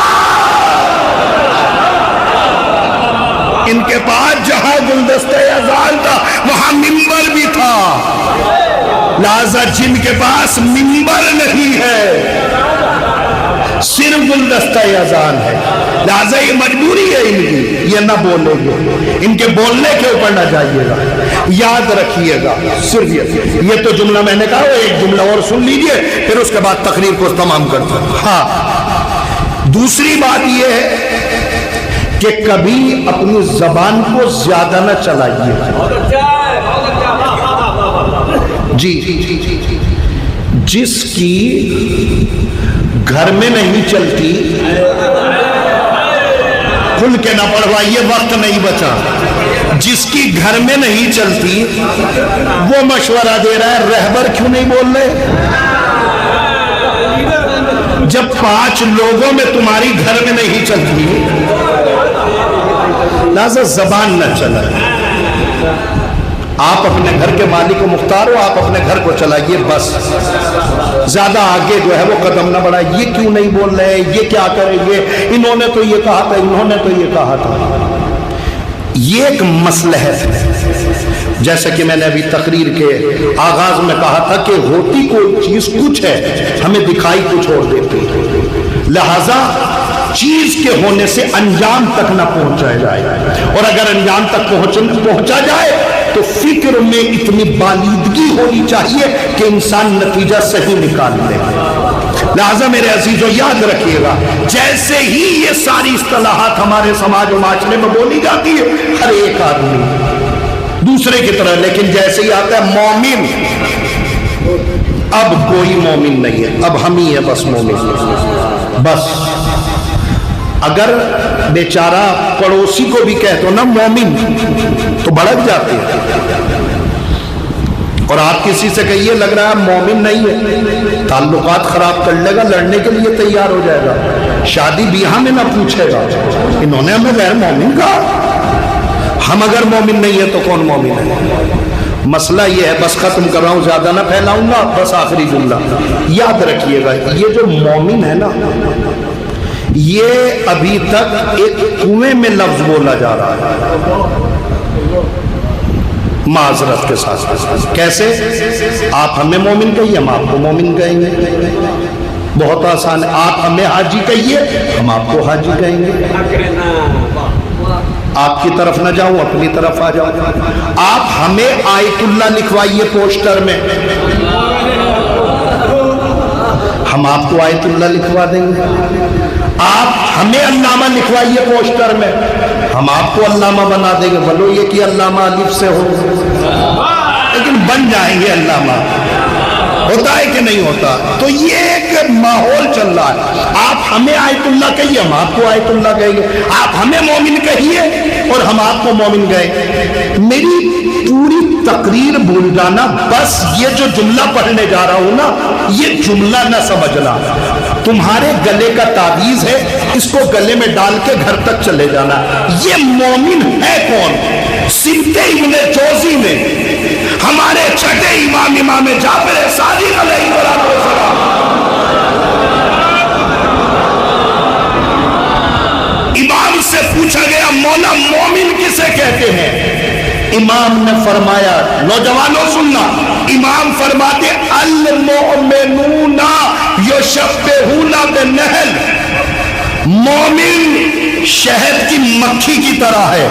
ان کے پاس جہاں گلدستہ اذان تھا وہاں منبر بھی تھا، لہذا جن کے پاس منبر نہیں ہے صرف گلدستہ اذان ہے، لہذا یہ مجبوری ہے ان کی، یہ نہ بولیں گے، ان کے بولنے کے اوپر نہ جائیے گا، یاد رکھیے گا صرف یہ تو جملہ میں نے کہا، وہ ایک جملہ اور سن لیجئے پھر اس کے بعد تقریر کو تمام کرتا ہوں۔ ہاں، دوسری بات یہ ہے کہ کبھی اپنی زبان کو زیادہ نہ چلائیے، جی جس کی گھر میں نہیں چلتی کھل کے نہ پڑھوائیے، وقت نہیں بچا، جس کی گھر میں نہیں چلتی وہ مشورہ دے رہا ہے رہبر کیوں نہیں بول رہے؟ جب 5 لوگوں میں تمہاری گھر میں نہیں چلتی لہذا زبان نہ چلائے، آپ اپنے گھر کے مالک و مختار ہو، آپ اپنے گھر کو چلائیے بس، زیادہ آگے جو ہے وہ قدم نہ بڑھائے، یہ کیوں نہیں بول رہے، یہ کیا کریں گے، انہوں نے تو یہ کہا تھا، انہوں نے تو یہ کہا تھا، یہ ایک مصلحت ہے۔ جیسا کہ میں نے ابھی تقریر کے آغاز میں کہا تھا کہ ہوتی کوئی چیز کچھ ہے، ہمیں دکھائی کچھ اور دیتی، لہذا چیز کے ہونے سے انجام تک نہ پہنچا جائے، اور اگر انجام تک پہنچا جائے تو فکر میں اتنی بالیدگی ہونی چاہیے کہ انسان نتیجہ صحیح نکال لے۔ لہذا میرے عزیزو یاد رکھیے گا، جیسے ہی یہ ساری اصطلاحات ہمارے سماج و معاشرے میں بولی جاتی ہے، ہر ایک آدمی دوسرے کی طرح، لیکن جیسے ہی آتا ہے مومن، اب کوئی مومن نہیں ہے، اب ہم ہی ہیں بس مومن، بس۔ اگر بیچارہ پڑوسی کو بھی کہہ دو نا مومن تو بھڑک جاتے ہیں، اور آپ کسی سے کہیے لگ رہا ہے مومن نہیں ہے، تعلقات خراب کر لے گا، لڑنے کے لیے تیار ہو جائے گا، شادی بیاہ میں نہ پوچھے گا انہوں نے ہمیں غیر مومن کہا، ہم اگر مومن نہیں ہے تو کون مومن ہے؟ مسئلہ یہ ہے، بس ختم کر رہا ہوں، زیادہ نہ پھیلاؤں گا، بس آخری جملہ یاد رکھیے گا، یہ جو مومن ہے نا، یہ ابھی تک ایک کنویں میں لفظ بولا جا رہا ہے، معذرت کے ساتھ۔ کیسے؟ آپ ہمیں مومن کہیے، ہم آپ کو مومن کہیں گے، بہت آسان ہے۔ آپ ہمیں حاجی کہیے، ہم آپ کو حاجی کہیں گے، آپ کی طرف نہ جاؤں اپنی طرف آ جاؤں۔ آپ ہمیں آیت اللہ لکھوائیے پوسٹر میں، ہم آپ کو آیت اللہ لکھوا دیں گے۔ آپ ہمیں علامہ لکھوائیے پوسٹر میں، ہم آپ کو علامہ بنا دیں گے، بلو یہ کہ علامہ الف سے ہو، لیکن بن جائیں گے علامہ۔ ہوتا ہے کہ نہیں ہوتا؟ تو یہ ایک ماحول چل رہا ہے۔ آپ ہمیں آیت اللہ کہیے، ہم آپ کو آیت اللہ کہیں گے، آپ ہمیں مومن کہیے اور ہم آپ کو مومن کہیں۔ میری پوری تقریر بھول جانا، بس یہ جو جملہ پڑھنے جا رہا ہوں نا، یہ جملہ نہ سمجھنا، تمہارے گلے کا تعویذ ہے، اس کو گلے میں ڈال کے گھر تک چلے جانا۔ یہ مومن ہے کون؟ سمت ابن جوزی میں ہمارے چھٹے امام جعفر صادق علیہ السلام، امام سے پوچھا گیا مولا مومن کسے کہتے ہیں؟ امام نے فرمایا، نوجوانوں سننا، امام فرماتے المؤمنون یشبہون بالنحل، مومن شہد کی مکھی کی طرح ہے۔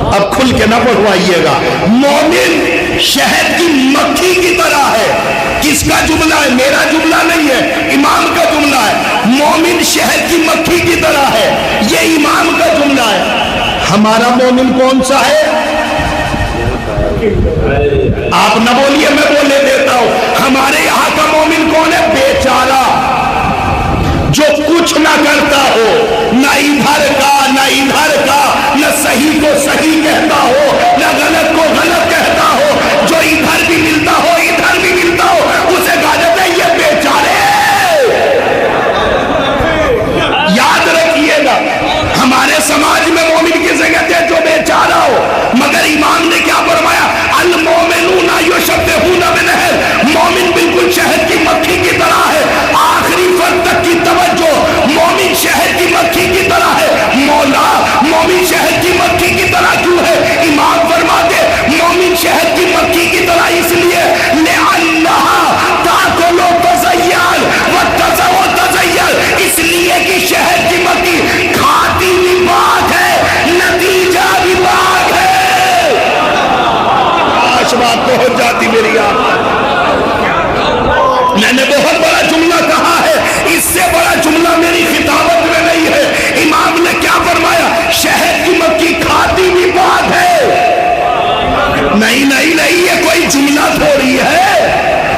اب کھل کے نہ پڑھوائیے گا، مومن شہد کی مکھی کی طرح ہے۔ کا جملہ ہے، میرا جملہ نہیں ہے، امام کا جملہ ہے۔ مومن شہد کی مکھی کی طرح ہے، یہ امام کا جملہ ہے۔ ہمارا مومن کون سا ہے؟ آپ نہ بولیے، میں بولنے دیتا ہوں۔ ہمارے یہاں کا مومن کون ہے؟ بیچارہ، جو کچھ نہ کرتا ہو، نہ ادھر کا نہ ادھر کا، نہ صحیح کو صحیح کہتا ہو، نہ غلط کو غلط کہتا ہو، جو ادھر بھی ملتا ہو ادھر بھی ملتا ہو، اسے کہا جاتا ہے یہ بیچارے۔ یاد رکھیے گا، ہمارے سماج میں مومن کسے کہتے ہیں؟ جو بیچارہ ہو۔ مگر امام نے کیا فرمایا؟ المومنون یشبہون بالنہل، مومن بالکل شہد کی مکھی کی طرح ہے۔ آخری فرد تک کی توجہ، مومن شہد کی مکھی کی طرح ہے۔ مولا، مومن شہد کی مکھی کی طرح کیوں ہے؟ امام فرماتے مومن شہد کی مکھی کی طرح اس لیے لأنہا تاکل وتزین وتزین، اس لیے کہ شہد کی مکھی کھاتی بھی بات ہے، نتیجہ بھی بات ہے۔ آج بات پہنچ جاتی میری آپ، میں نے بہت بڑا جملہ کہا ہے، اس سے بڑا جملہ میری خطابت میں نہیں ہے۔ امام نے کیا فرمایا؟ شہد کی مکھی کھاتی بھی بات ہے۔ نہیں نہیں نہیں، یہ کوئی جملہ تھوڑی ہے،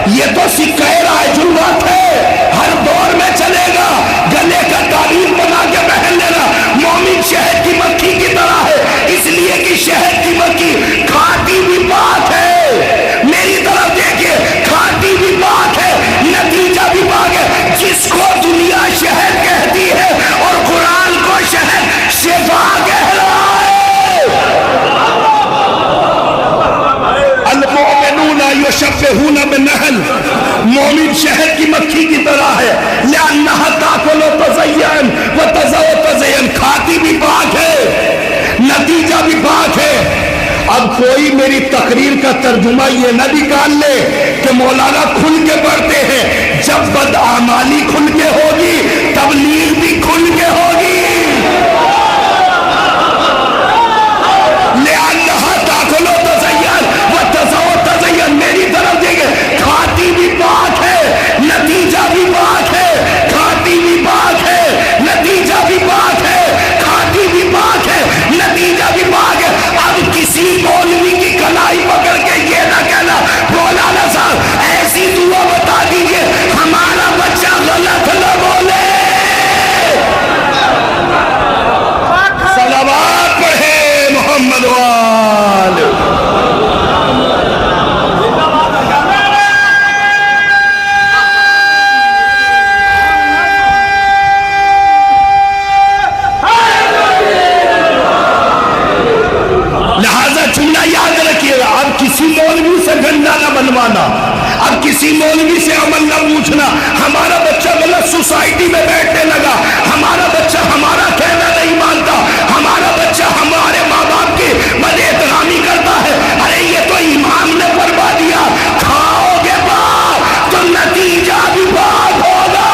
یہ تو سکہ رائے جملہ ہے، ہر دور میں چلے گا۔ گلے کا تعلیم بنا کے پہن لینا، مومن شہد کی مکھی کی طرح ہے، اس لیے کہ شہد کی مکھی کھاتی بھی بات ہے۔ میری طرف دیکھیے، کھاتی بھی بات ہے، نتیجہ بھی بات ہے۔ جس کو دنیا شہد کہتی ہے اور قرآن کو شہد شفا کہہ رہا ہے۔ المؤمنون یشبہون بالنحل، مومن شہد کی مکھی کی طرح ہے، لأنہا تاکل وتزین وتزین، کھاتی بھی پاک ہے، نتیجہ بھی پاک ہے۔ اب کوئی میری تقریر کا ترجمہ یہ نہ نکال لے کہ مولانا کھل کے پڑھتے ہیں، جب بدعمالی کھل کے ہوگی تبلیغ بھی کھل کے ہوگی۔ لأنہا تاکل وتزین وتزین، میری طرف دیکھیں، کھاتی بھی پاک ہے، نتیجہ بھی پاک ہے، کھاتی بھی پاک ہے، نتیجہ بھی پاک ہے، کھاتی بھی پاک ہے، نتیجہ بھی پاک ہے۔ اب کسی مولوی کی کلائی پکڑ کے یہ نہ کہنا مولانا صاحب ایسی دعا بتا دیجئے ہمارا بچہ غلط نہ بولے۔ صلوات پڑھے محمد وآلہ۔ لہذا جملہ یاد رکھیے گا، اب کسی مولوی سے گندا نہ بنوانا، اب کسی مولوی سے عمل نہ پوچھنا۔ ہمارا بچہ غلط سوسائٹی میں بیٹھنے لگا، ہمارا بچہ ہمارا کہنا نہیں مانتا، ہمارا بچہ ہمارے ماں باپ کی بد احترامی کرتا ہے، ارے یہ تو امام نے فرما دیا، کھاؤ گے بات تو نتیجہ بھی بات ہوگا۔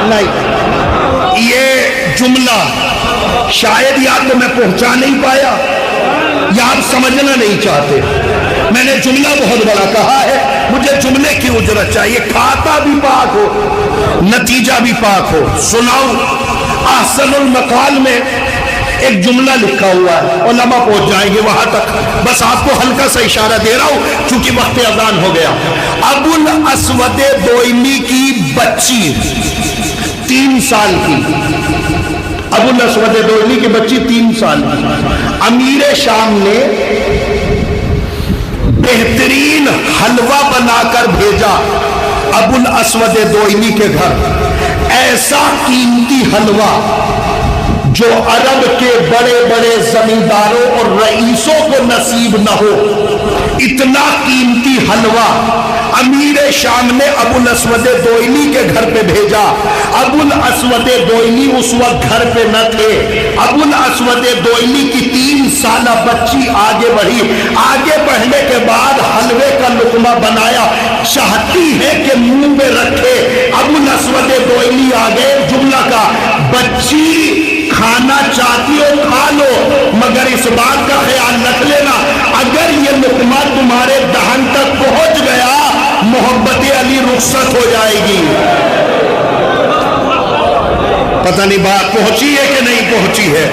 نہیں، یہ جملہ شاید یا تو میں پہنچا نہیں پایا یا آپ سمجھنا نہیں چاہتے۔ میں نے جملہ بہت بڑا کہا ہے، مجھے جملے کی اجرت چاہیے، کھاتا بھی پاک ہو، نتیجہ بھی پاک ہو۔ سناؤ، احسن المقال میں ایک جملہ لکھا ہوا ہے، علماء پہنچ جائیں گے وہاں تک، بس آپ کو ہلکا سا اشارہ دے رہا ہوں چونکہ وقت اذان ہو گیا۔ ابو الاسود دوئمی کی بچی 3 سال کی، ابو الاسود دوئمی کی بچی 3 سال کی، امیر شام نے بہترین حلوہ بنا کر بھیجا ابو الاسود دوئمی کے گھر، ایسا قیمتی حلوہ جو عرب کے بڑے بڑے زمینداروں اور رئیسوں کو نصیب نہ ہو، اتنا قیمتی حلوہ امیر شام نے ابو الاسود دوئمی کے گھر پہ بھیجا۔ ابو الاسود دوئمی اس وقت گھر پہ نہ تھے، ابو الاسود دوئمی کی 3 سالہ بچی آگے بڑھی، آگے بڑھنے کے بعد حلوے کا لقمہ بنایا، چاہتی ہے کہ منہ میں رکھے، ابو الاسود دوئمی آگے، جملہ کا بچی کھانا چاہتی ہو کھا لو، مگر اس بات کا خیال رکھ لینا اگر یہ لقمہ تمہارے دہن تک پہنچ گیا رخصت ہو جائے گی۔ پتہ نہیں بات پہنچی ہے کہ نہیں پہنچی ہے؟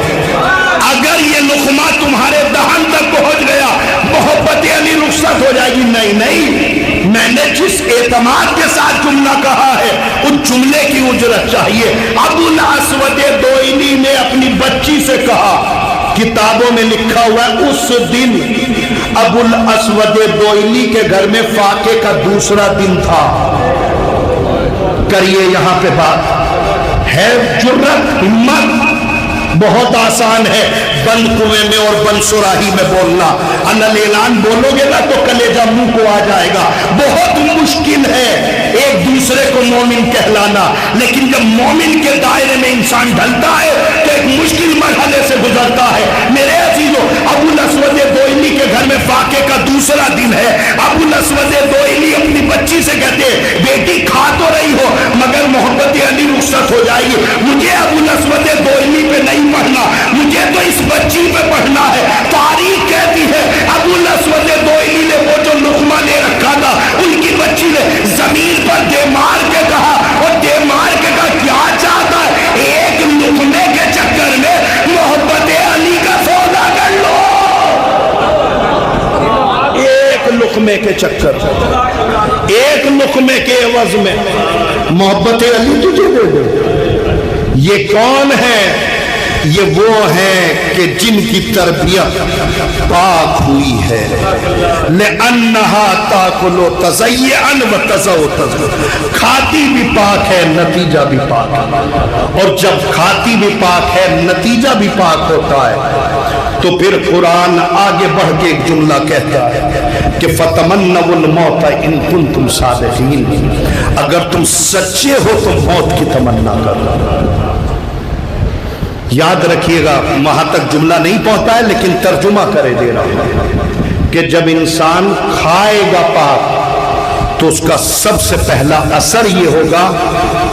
اگر یہ لقمہ تمہارے دہن تک پہنچ گیا محبت علی رخصت ہو جائے گی۔ نہیں، میں نے جس اعتماد کے ساتھ جملہ کہا ہے اس جملے کی اجرت چاہیے۔ ابو الاسود دوئلی نے اپنی بچی سے کہا، کتابوں میں لکھا ہوا ہے اس دن ابو الاسود دوئلی کے گھر میں فاقے کا دوسرا دن تھا۔ کریے یہاں پہ بات ہے، جرت ہمت بہت آسان ہے بند کنویں میں اور بند سراہی میں بولنا، اعلان بولو گے نا تو کلیجہ منہ کو آ جائے گا۔ بہت مشکل ہے ایک دوسرے کو مومن کہلانا، لیکن جب مومن کے دائرے میں انسان ڈھلتا ہے تو ایک مشکل مرحلے سے گزرتا ہے۔ میرے عزیزو، ابو الاسود دوئلی کے گھر میں فاقے کا دوسرا دن ہے۔ ابو الاسود دوئلی اپنی بچی سے کہتے ہیں، بیٹی کھا تو رہی ہو مگر محبت علی رخصت ہو جائے گی، مجھے ابو الاسود دوئلی پہ نہیں پڑھنا، مجھے تو اس بچی پہ پڑھنا ہے۔ تاریخ کہتی ہے ابو الاسود دوئلی نے وہ جو لقمہ لے رکھا تھا ان کی بچی نے زمین پر دے مار کے کہا، اور دے مار کے کہا کیا چاہتا ہے؟ ایک لقمے کے چکر میں محبت علی کا سودا کر لو۔ ایک لقمے کے چکر، ایک لقمے کے عوض میں محبت علی تجھے دے دے۔ یہ کون ہے؟ یہ وہ ہیں کہ جن کی تربیت پاک ہوئی ہے۔ لِأَنَّهَا تَأْكُلُ تَزَيَّعًا وَتَزَوْتَزُ، کھاتی بھی پاک ہے نتیجہ بھی پاک ہے، اور جب کھاتی بھی پاک ہے نتیجہ بھی پاک ہوتا ہے تو پھر قرآن آگے بڑھ کے ایک جملہ کہتا ہے کہ فَتَمَنَّوُا الْمَوْتَ إِن كُنتُمْ صَادِقِينَ، اگر تم سچے ہو تو موت کی تمنا کرو۔ یاد رکھیے گا، وہاں تک جملہ نہیں پہنچتا ہے لیکن ترجمہ کرے دے رہا ہوں کہ جب انسان کھائے گا پاک تو اس کا سب سے پہلا اثر یہ ہوگا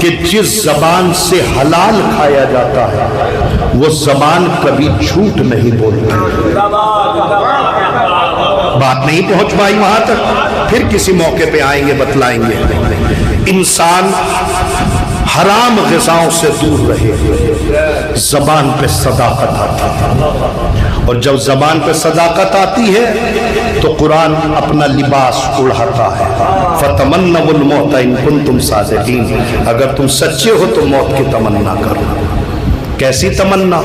کہ جس زبان سے حلال کھایا جاتا ہے وہ زبان کبھی جھوٹ نہیں بولتی۔ بات نہیں پہنچ پائی وہاں تک، پھر کسی موقع پہ آئیں گے بتلائیں گے۔ انسان حرام غذاؤں سے دور رہے، زبان پہ صداقت آتی ہے، اور جب زبان پہ صداقت آتی ہے تو قرآن اپنا لباس اڑھاتا ہے۔ فَتَمَنَّوُا الْمَوْتَ إِن كُنتُمْ صَادِقِينَ، اگر تم سچے ہو تو موت کی تمنا کرو۔ کیسی تمنا؟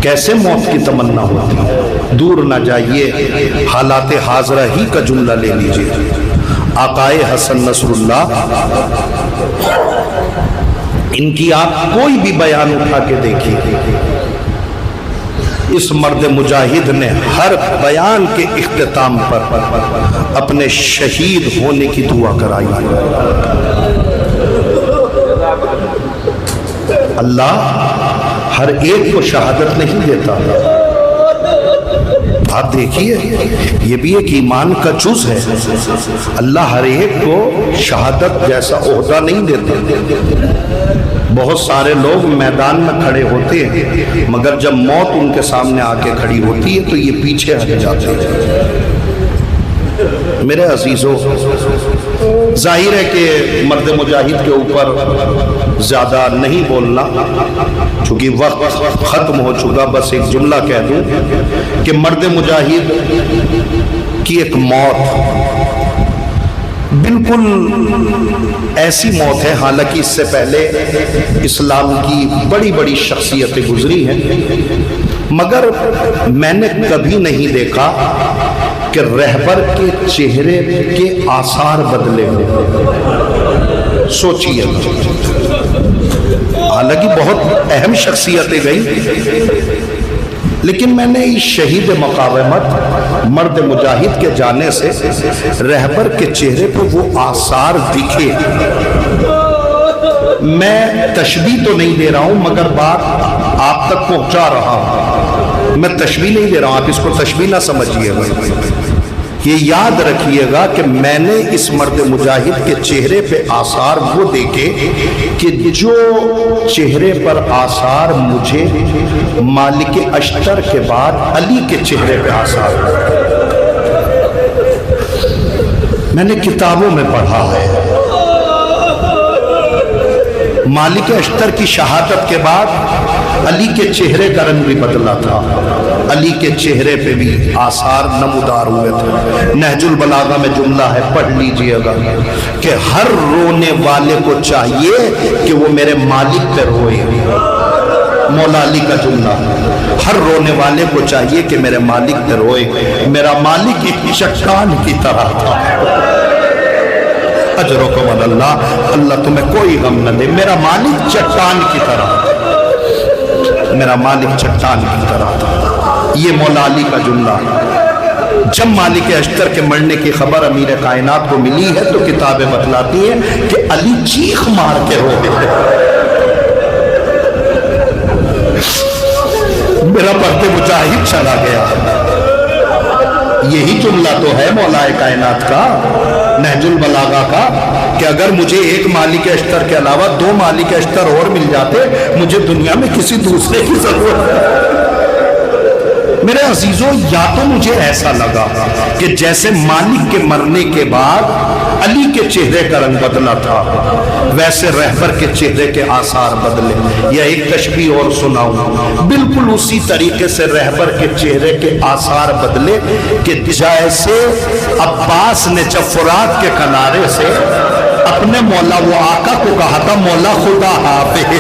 کیسے موت کی تمنا ہوتی ہے؟ دور نہ جائیے، حالات حاضرہ ہی کا جملہ لے لیجئے۔ آقائے حسن نصر اللہ، ان کی آپ کوئی بھی بیان اٹھا کے دیکھیے، اس مرد مجاہد نے ہر بیان کے اختتام پر اپنے شہید ہونے کی دعا کرائی۔ اللہ ہر ایک کو شہادت نہیں دیتا۔ آپ دیکھیے، یہ بھی ایک ایمان کا جز ہے، اللہ ہر ایک کو شہادت جیسا عہدہ نہیں دیتا۔ بہت سارے لوگ میدان میں کھڑے ہوتے ہیں مگر جب موت ان کے سامنے آ کے کھڑی ہوتی ہے تو یہ پیچھے ہٹ جاتے ہیں۔ میرے عزیزو، ظاہر ہے کہ مرد مجاہد کے اوپر زیادہ نہیں بولنا چونکہ وقت ختم ہو چکا، بس ایک جملہ کہہ دوں کہ مرد مجاہد کی ایک موت بالکل ایسی موت ہے، حالانکہ اس سے پہلے اسلام کی بڑی بڑی شخصیتیں گزری ہیں، مگر میں نے کبھی نہیں دیکھا کہ رہبر کے چہرے کے آثار بدلے ہوئے۔ سوچیے، حالانکہ بہت اہم شخصیتیں گئی، لیکن میں نے اس شہید مقاومت مرد مجاہد کے جانے سے رہبر کے چہرے پر وہ آثار دکھے۔ میں تشبیہ تو نہیں دے رہا ہوں مگر بات آپ تک پہنچا رہا ہوں، میں تشبیہ نہیں دے رہا ہوں، آپ اس کو تشبیہ نہ سمجھیے گا۔ یہ یاد رکھیے گا کہ میں نے اس مرد مجاہد کے چہرے پہ آثار وہ دیکھے کہ جو چہرے پر آثار مجھے مالک اشتر کے بعد علی کے چہرے پہ آثار۔ میں نے کتابوں میں پڑھا ہے مالک اشتر کی شہادت کے بعد علی کے چہرے کا رنگ بھی بدلا تھا، علی کے چہرے پہ بھی آثار نمودار ہوئے تھے۔ نہج البلاغہ میں جملہ ہے، پڑھ لیجئے گا کہ ہر رونے والے کو چاہیے کہ وہ میرے مالک پہ روئے۔ مولا علی کا جملہ، ہر رونے والے کو چاہیے کہ میرے مالک پہ روئے۔ میرا مالک ایک چٹان کی طرح تھا، اجرکم اللہ، اللہ تمہیں کوئی غم نہ دے، میرا مالک چٹان کی طرح، میرا مالک چٹان کی طرح تھا۔ یہ مولا علی کا جملہ۔ جب مالک اشتر کے مرنے کی خبر امیر کائنات کو ملی ہے تو کتابیں بتلاتی ہیں کہ علی چیخ مار کے رو گئے۔ میرا پردے مجاہد چلا گیا۔ یہی جملہ تو ہے مولا کائنات کا، نہج البلاغہ کا، کہ اگر مجھے ایک مالک اشتر کے علاوہ دو مالک اشتر اور مل جاتے مجھے دنیا میں کسی دوسرے کی ضرورت ہے۔ میرے عزیزوں، یا تو مجھے ایسا لگا کہ جیسے مالک کے مرنے کے بعد علی کے چہرے کا رنگ بدلا تھا ویسے رہبر کے چہرے کے آثار بدلے، یا ایک تشبیہ اور سناؤں، بالکل اسی طریقے سے رہبر کے چہرے کے آثار بدلے کہ جیسے عباس نے جب فرات کے کنارے سے اپنے مولا و آقا کو کہا تھا مولا خدا حافظ،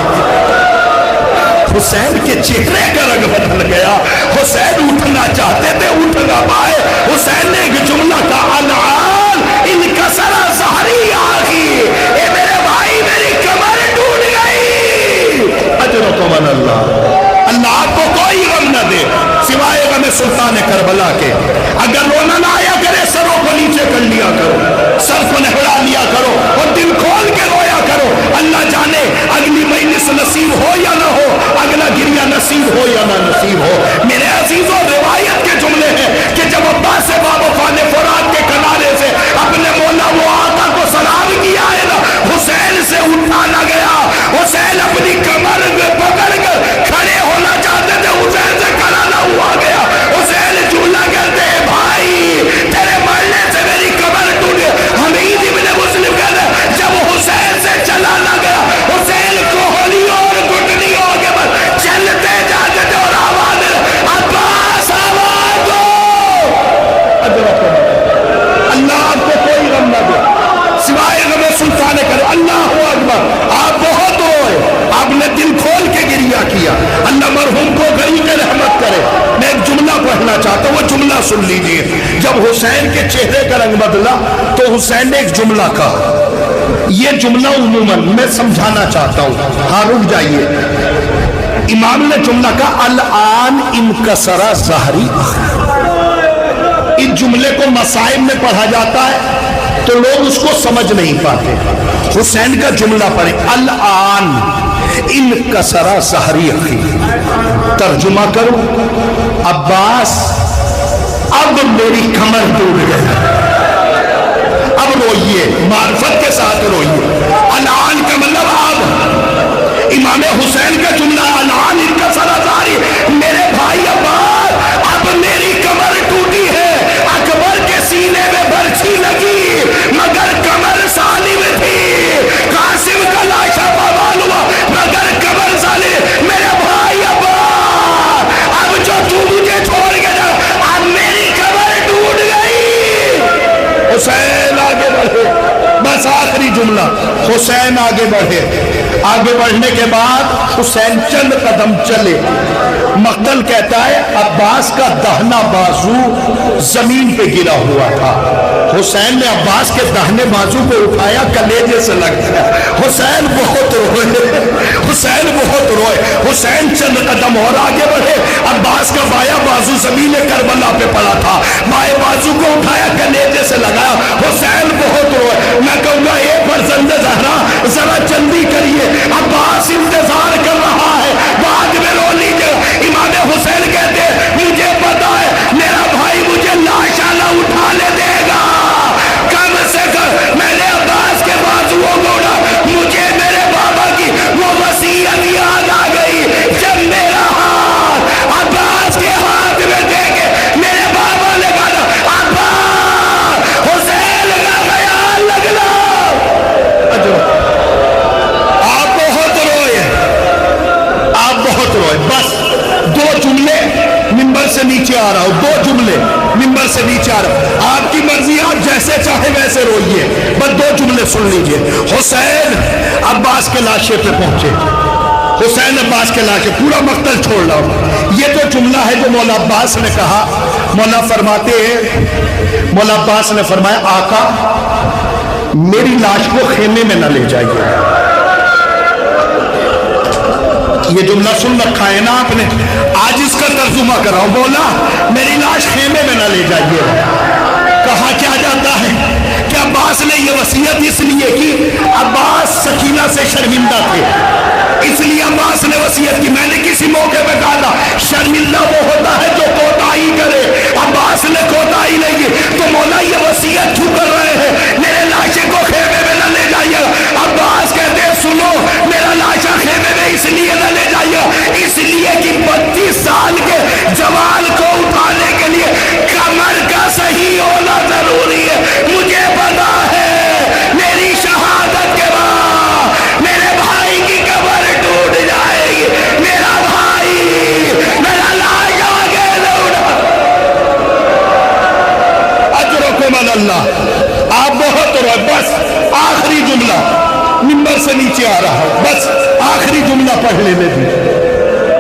حسین کے چہرے کا رنگ بدل گیا۔ حسین اٹھنا چاہتے تھے، اٹھ نہ پائے۔ حسین نے ایک جملہ کہا، الآن انکسر ظہری آخی، اے میرے بھائی میری کمر ٹوٹ گئی۔ اجرکم اللہ، اللہ آپ کو کوئی غم نہ دے سوائے غم سلطان کربلا کے۔ اگر رونا نہ آیا کرے سروں کو نیچے کر لیا کرو، سر کو نہڑا لیا کرو اور دل کھول کے رویا کرو۔ اللہ جانے اگلی مجلس نصیب ہو یا نہ ہو، اگلا گریہ نصیب ہو یا نہ نصیب ہو۔ میرے عزیزوں، روایت کے جملے ہیں کہ جب عباس بابا نے فرات کے کنارے سے اپنے مولا و آقا کو سلام کیا ہے نا، حسین سے اٹھا نہ گیا۔ حسین اپنی کمر پکڑ کر کھڑے ہونا چاہتے تھے، حسین سے کھڑا نہ ہوا گیا۔ حسین جملہ کہتے ہیں، بھائی تیرے مرنے سے میری کمر ٹوٹ گئی۔ حمید ابن مسلم کہتے ہیں جب حسین سے چلا نہ گیا، حسین کوہلیوں اور گھٹنیوں کے بعد چلتے جاتے تھے اور آواز عباس آواز دو۔ اللہ آپ کو کوئی غم نہ دے سوائے غم سلطان کرو۔ اللہ اکبر، آپ بہت روئے، آپ نے دل کھول کے گریہ کیا۔ اللہ مرحوم کو غریب رحمت کرے۔ میں ایک جملہ پڑھنا چاہتا ہوں، وہ جملہ سن لیجئے۔ جب حسین کے چہرے کا رنگ بدلا تو حسین نے ایک جملہ کہا، یہ جملہ عموماً میں سمجھانا چاہتا ہوں، ہاں رک جائیے۔ امام نے جملہ کہا، الآن انکسر ظہری۔ اس جملے کو مسائب میں پڑھا جاتا ہے تو لوگ اس کو سمجھ نہیں پاتے۔ حسین کا جملہ پڑھیں، الآن انکسر ظہری اخی۔ ترجمہ کرو، عباس اب میری کمر ٹوٹ گئی، اب روئیے، معرفت کے ساتھ روئیے۔ الآن کا مطلب اب۔ امام حسین کا جملہ الآن انکسر ظہری، میرے بھائی عباس اب میری کمر ٹوٹی ہے۔ اکبر کے سینے میں برچھی لگی مگر کمر سالم تھی، قاسم کا لاشا بوال ہوا مگر کمر سالم۔ میرے بھائی عباس اب جو تو مجھے چھوڑ کے جا، اب میری کمر ٹوٹ گئی۔ حسین آگے بڑھے، بس آخری جملہ، حسین آگے بڑھے۔ آگے بڑھنے کے بعد حسین چند قدم چلے، مقتل کہتا ہے عباس کا دہنا بازو زمین پہ گرا ہوا تھا۔ حسین نے عباس کے دہنے بازو کو اٹھایا، کلیجے سے لگ گیا۔ حسین بہت روئے، حسین بہت روئے۔ حسین چند قدم اور آگے بڑھے، عباس کا بایاں بازو زمین کربلا پہ پڑا تھا، بائیں بازو کو اٹھایا، کلیجے سے لگایا۔ حسین بہت روئے۔ میں کہوں گا اے فرزند زہرا ذرا جلدی کریے، عباس انتظار کر رہا ہے، بعد میں رو لیجیے۔ امام حسین کہتے ہیں مجھے پتا ہے میرا بھائی مجھے لاشا نہ اٹھانے دے گا، کم سے کم میں نے عباس کے بازوؤں کو اٹھا، مجھے میرے بابا کی وہ وصیت یاد آ گئی، جب میرا ہاتھ عباس کے ہاتھ میں دے کے میرے بابا نے کہا عباس حسین عباس کے لاشے پہ پہنچے، حسین عباس کے لاشے، پورا مقتل چھوڑ لاؤ۔ یہ تو جملہ ہے جو مولا عباس نے کہا۔ مولا فرماتے ہیں، مولا عباس نے فرمایا آقا میری لاش کو خیمے میں نہ لے جائیے۔ یہ جملہ سن رکھا ہے نا آپ نے، آج اس کا ترجمہ کر رہا ہوں، مولا میری لاش خیمے میں نہ لے جائیے۔ کہا کیا جاتا ہے کہ عباس نے یہ وصیت اس لیے کی، عباس سکینہ سے شرمندہ تھے، اس لیے عباس نے وصیت کی۔ میں نے کسی موقع پہ کہا تھا شرمندہ وہ ہوتا ہے جو کوتاہی کرے، عباس نے کوتاہی نہیں کی، تو مولا یہ وصیت کیوں کر رہے ہیں میرے لاشے کو خیمے میں نہ لے جائیے؟ عباس کہتے ہیں سنو میرا لاشا خیمے میں اس لیے نہ لے جائیے، اس لیے کہ 32 سال کے جوان کو اٹھانے کے لیے کمر کا صحیح ہونا ضروری ہے۔ مجھے پتا ہے میری شہادت کے بعد میرے بھائی کی قبر ٹوٹ جائے گی، میرا بھائی میرا لاش آگے دوڑا۔ اجرکم اللہ، آپ بہت روئے، بس آخری جملہ، ممبر سے نیچے آ رہا ہوں، بس آخری جملہ پڑھ لینے دی،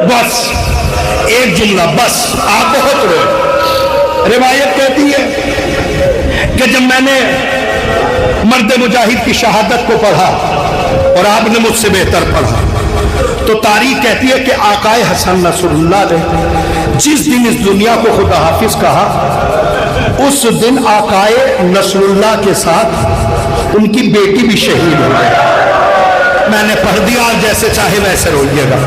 بس ایک جملہ، بس آپ بہت روئے۔ روایت کہتی ہے کہ جب میں نے مرد مجاہد کی شہادت کو پڑھا اور آپ نے مجھ سے بہتر پڑھا، تو تاریخ کہتی ہے کہ آقا حسن نصر اللہ نے جس دن اس دنیا کو خدا حافظ کہا، اس دن آقا نصر اللہ کے ساتھ ان کی بیٹی بھی شہید ہو گئی۔ میں نے پڑھ دیا، جیسے چاہے ویسے روئیے گا۔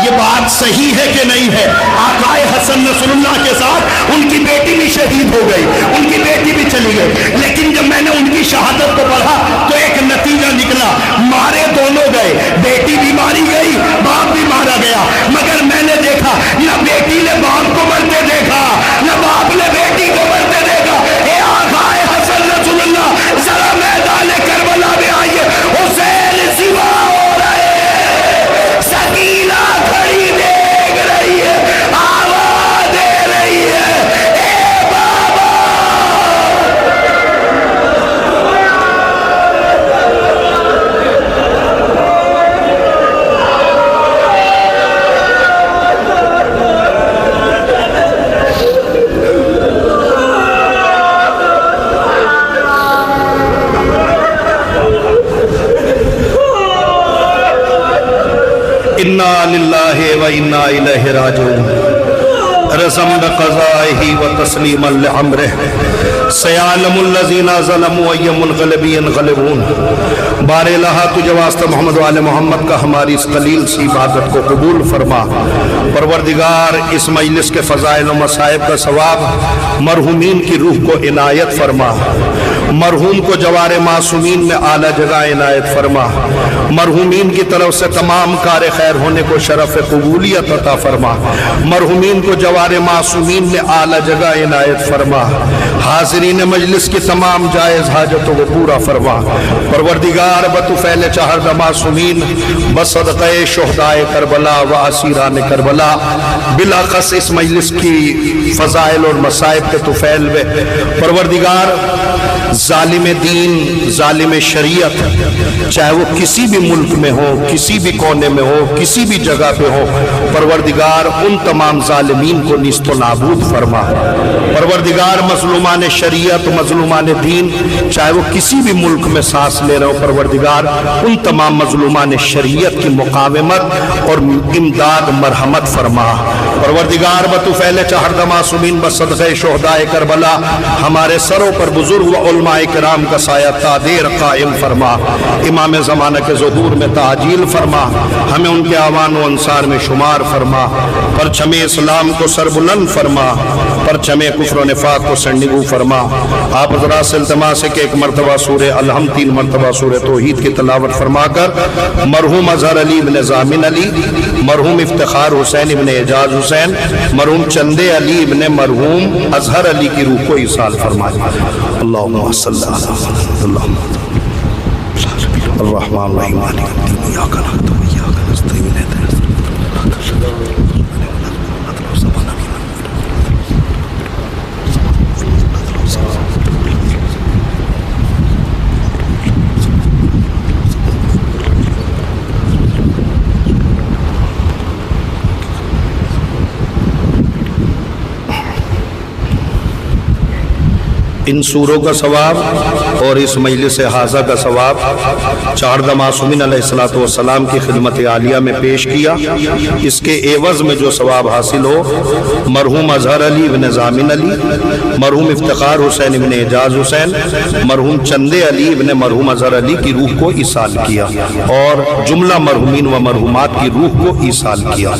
یہ بات صحیح ہے کہ نہیں ہے؟ آقا حسن نصر اللہ کے ساتھ ان کی بیٹی بھی شہید ہو گئی، ان کی بیٹی بھی چلی گئی، لیکن جب میں نے ان کی شہادت کو پڑھا تو ایک نتیجہ نکلا، مارے دونوں گئے، بیٹی بھی ماری گئی، باپ بھی مارا گیا، مگر میں نے دیکھا نہ بیٹی نے باپ کو مرتے دیکھا، نہ باپ نے بیٹی کو مرتے دیکھا۔ اے آقا حسن نصر اللہ ذرا میدان کربلا میں آئیے، حسین سوا ہو رہے ہیں، سکینہ کھڑی دیکھ رہی ہے، آواز دے رہی ہے، اے بابا۔ انا للہ و انا الیہ راجعون، رزم بقضائہ و تسلیما لعمرہ، سیعلم الذین ظلموا ای منقلب ینقلبون۔ بار الہ تجھے واسطہ محمد و آل محمد کا ہماری اس قلیل سی عبادت کو قبول فرما۔ پروردگار اس مجلس کے فضائل و مصائب کا ثواب مرحومین کی روح کو عنایت فرما، مرحوم کو جوار معصومین میں اعلیٰ جگہ عنایت فرما، مرحومین کی طرف سے تمام کار خیر ہونے کو شرف قبولیت عطا فرما، مرحومین کو جوار معصومین میں اعلیٰ جگہ عنایت فرما، حاضرین مجلس کی تمام جائز حاجتوں کو پورا فرما۔ پروردگار بطفیل چہرد معصومین، بصدقہ شہدائے کربلا و اسیران کربلا، بلاخص اس مجلس کی فضائل اور مصائب کے طفیل میں پروردگار ظالم دین، ظالم شریعت، چاہے وہ کسی بھی ملک میں ہو، کسی بھی کونے میں ہو، کسی بھی جگہ پہ ہو، پروردگار ان تمام ظالمین کو نیست و نابود فرما۔ پروردگار مظلومان شریعت، مظلومان دین، چاہے وہ کسی بھی ملک میں سانس لے رہے ہو، پروردگار ان تمام مظلومان شریعت کی مقاومت اور امداد مرحمت فرما۔ پروردگار بطفیل چہرد معصومین، بصدقہ شہدائے کربلا، ہمارے سروں پر بزرگ و علماء کرام کا سایہ تادیر قائم فرما، امام زمانہ کے ظہور میں تعجیل فرما، ہمیں ان کے آوان و انصار میں شمار فرما، پرچم اسلام کو سربلند فرما، پرچم کفر و نفاق کو سرنگو فرما۔ آپ حضرات سے التماس ہے کہ ایک مرتبہ سورہ الحمد، 3 مرتبہ سورہ توحید کی تلاوت فرما کر مرحوم اظہر علی بن زامن علی، مرحوم افتخار حسین ابن اعجاز حسین، مرحوم چندے علی ابن مرحوم اظہر علی کی روح کو ایصال فرمائے۔ اللہم صلی اللہ الرحمن الرحیم مالک الدین ایاک نعبد و ایاک نستعین ان سوروں کا ثواب اور اس مجلس حاضہ کا ثواب چاردہ معصومین علیہ الصلوۃ والسلام کی خدمت عالیہ میں پیش کیا۔ اس کے عوض میں جو ثواب حاصل ہو مرحوم اظہر علی ابن زامن علی، مرحوم افتخار حسین ابن اعجاز حسین، مرحوم چندے علی ابن مرحوم اظہر علی کی روح کو ایصال کیا، اور جملہ مرحومین و مرحومات کی روح کو ایصال کیا۔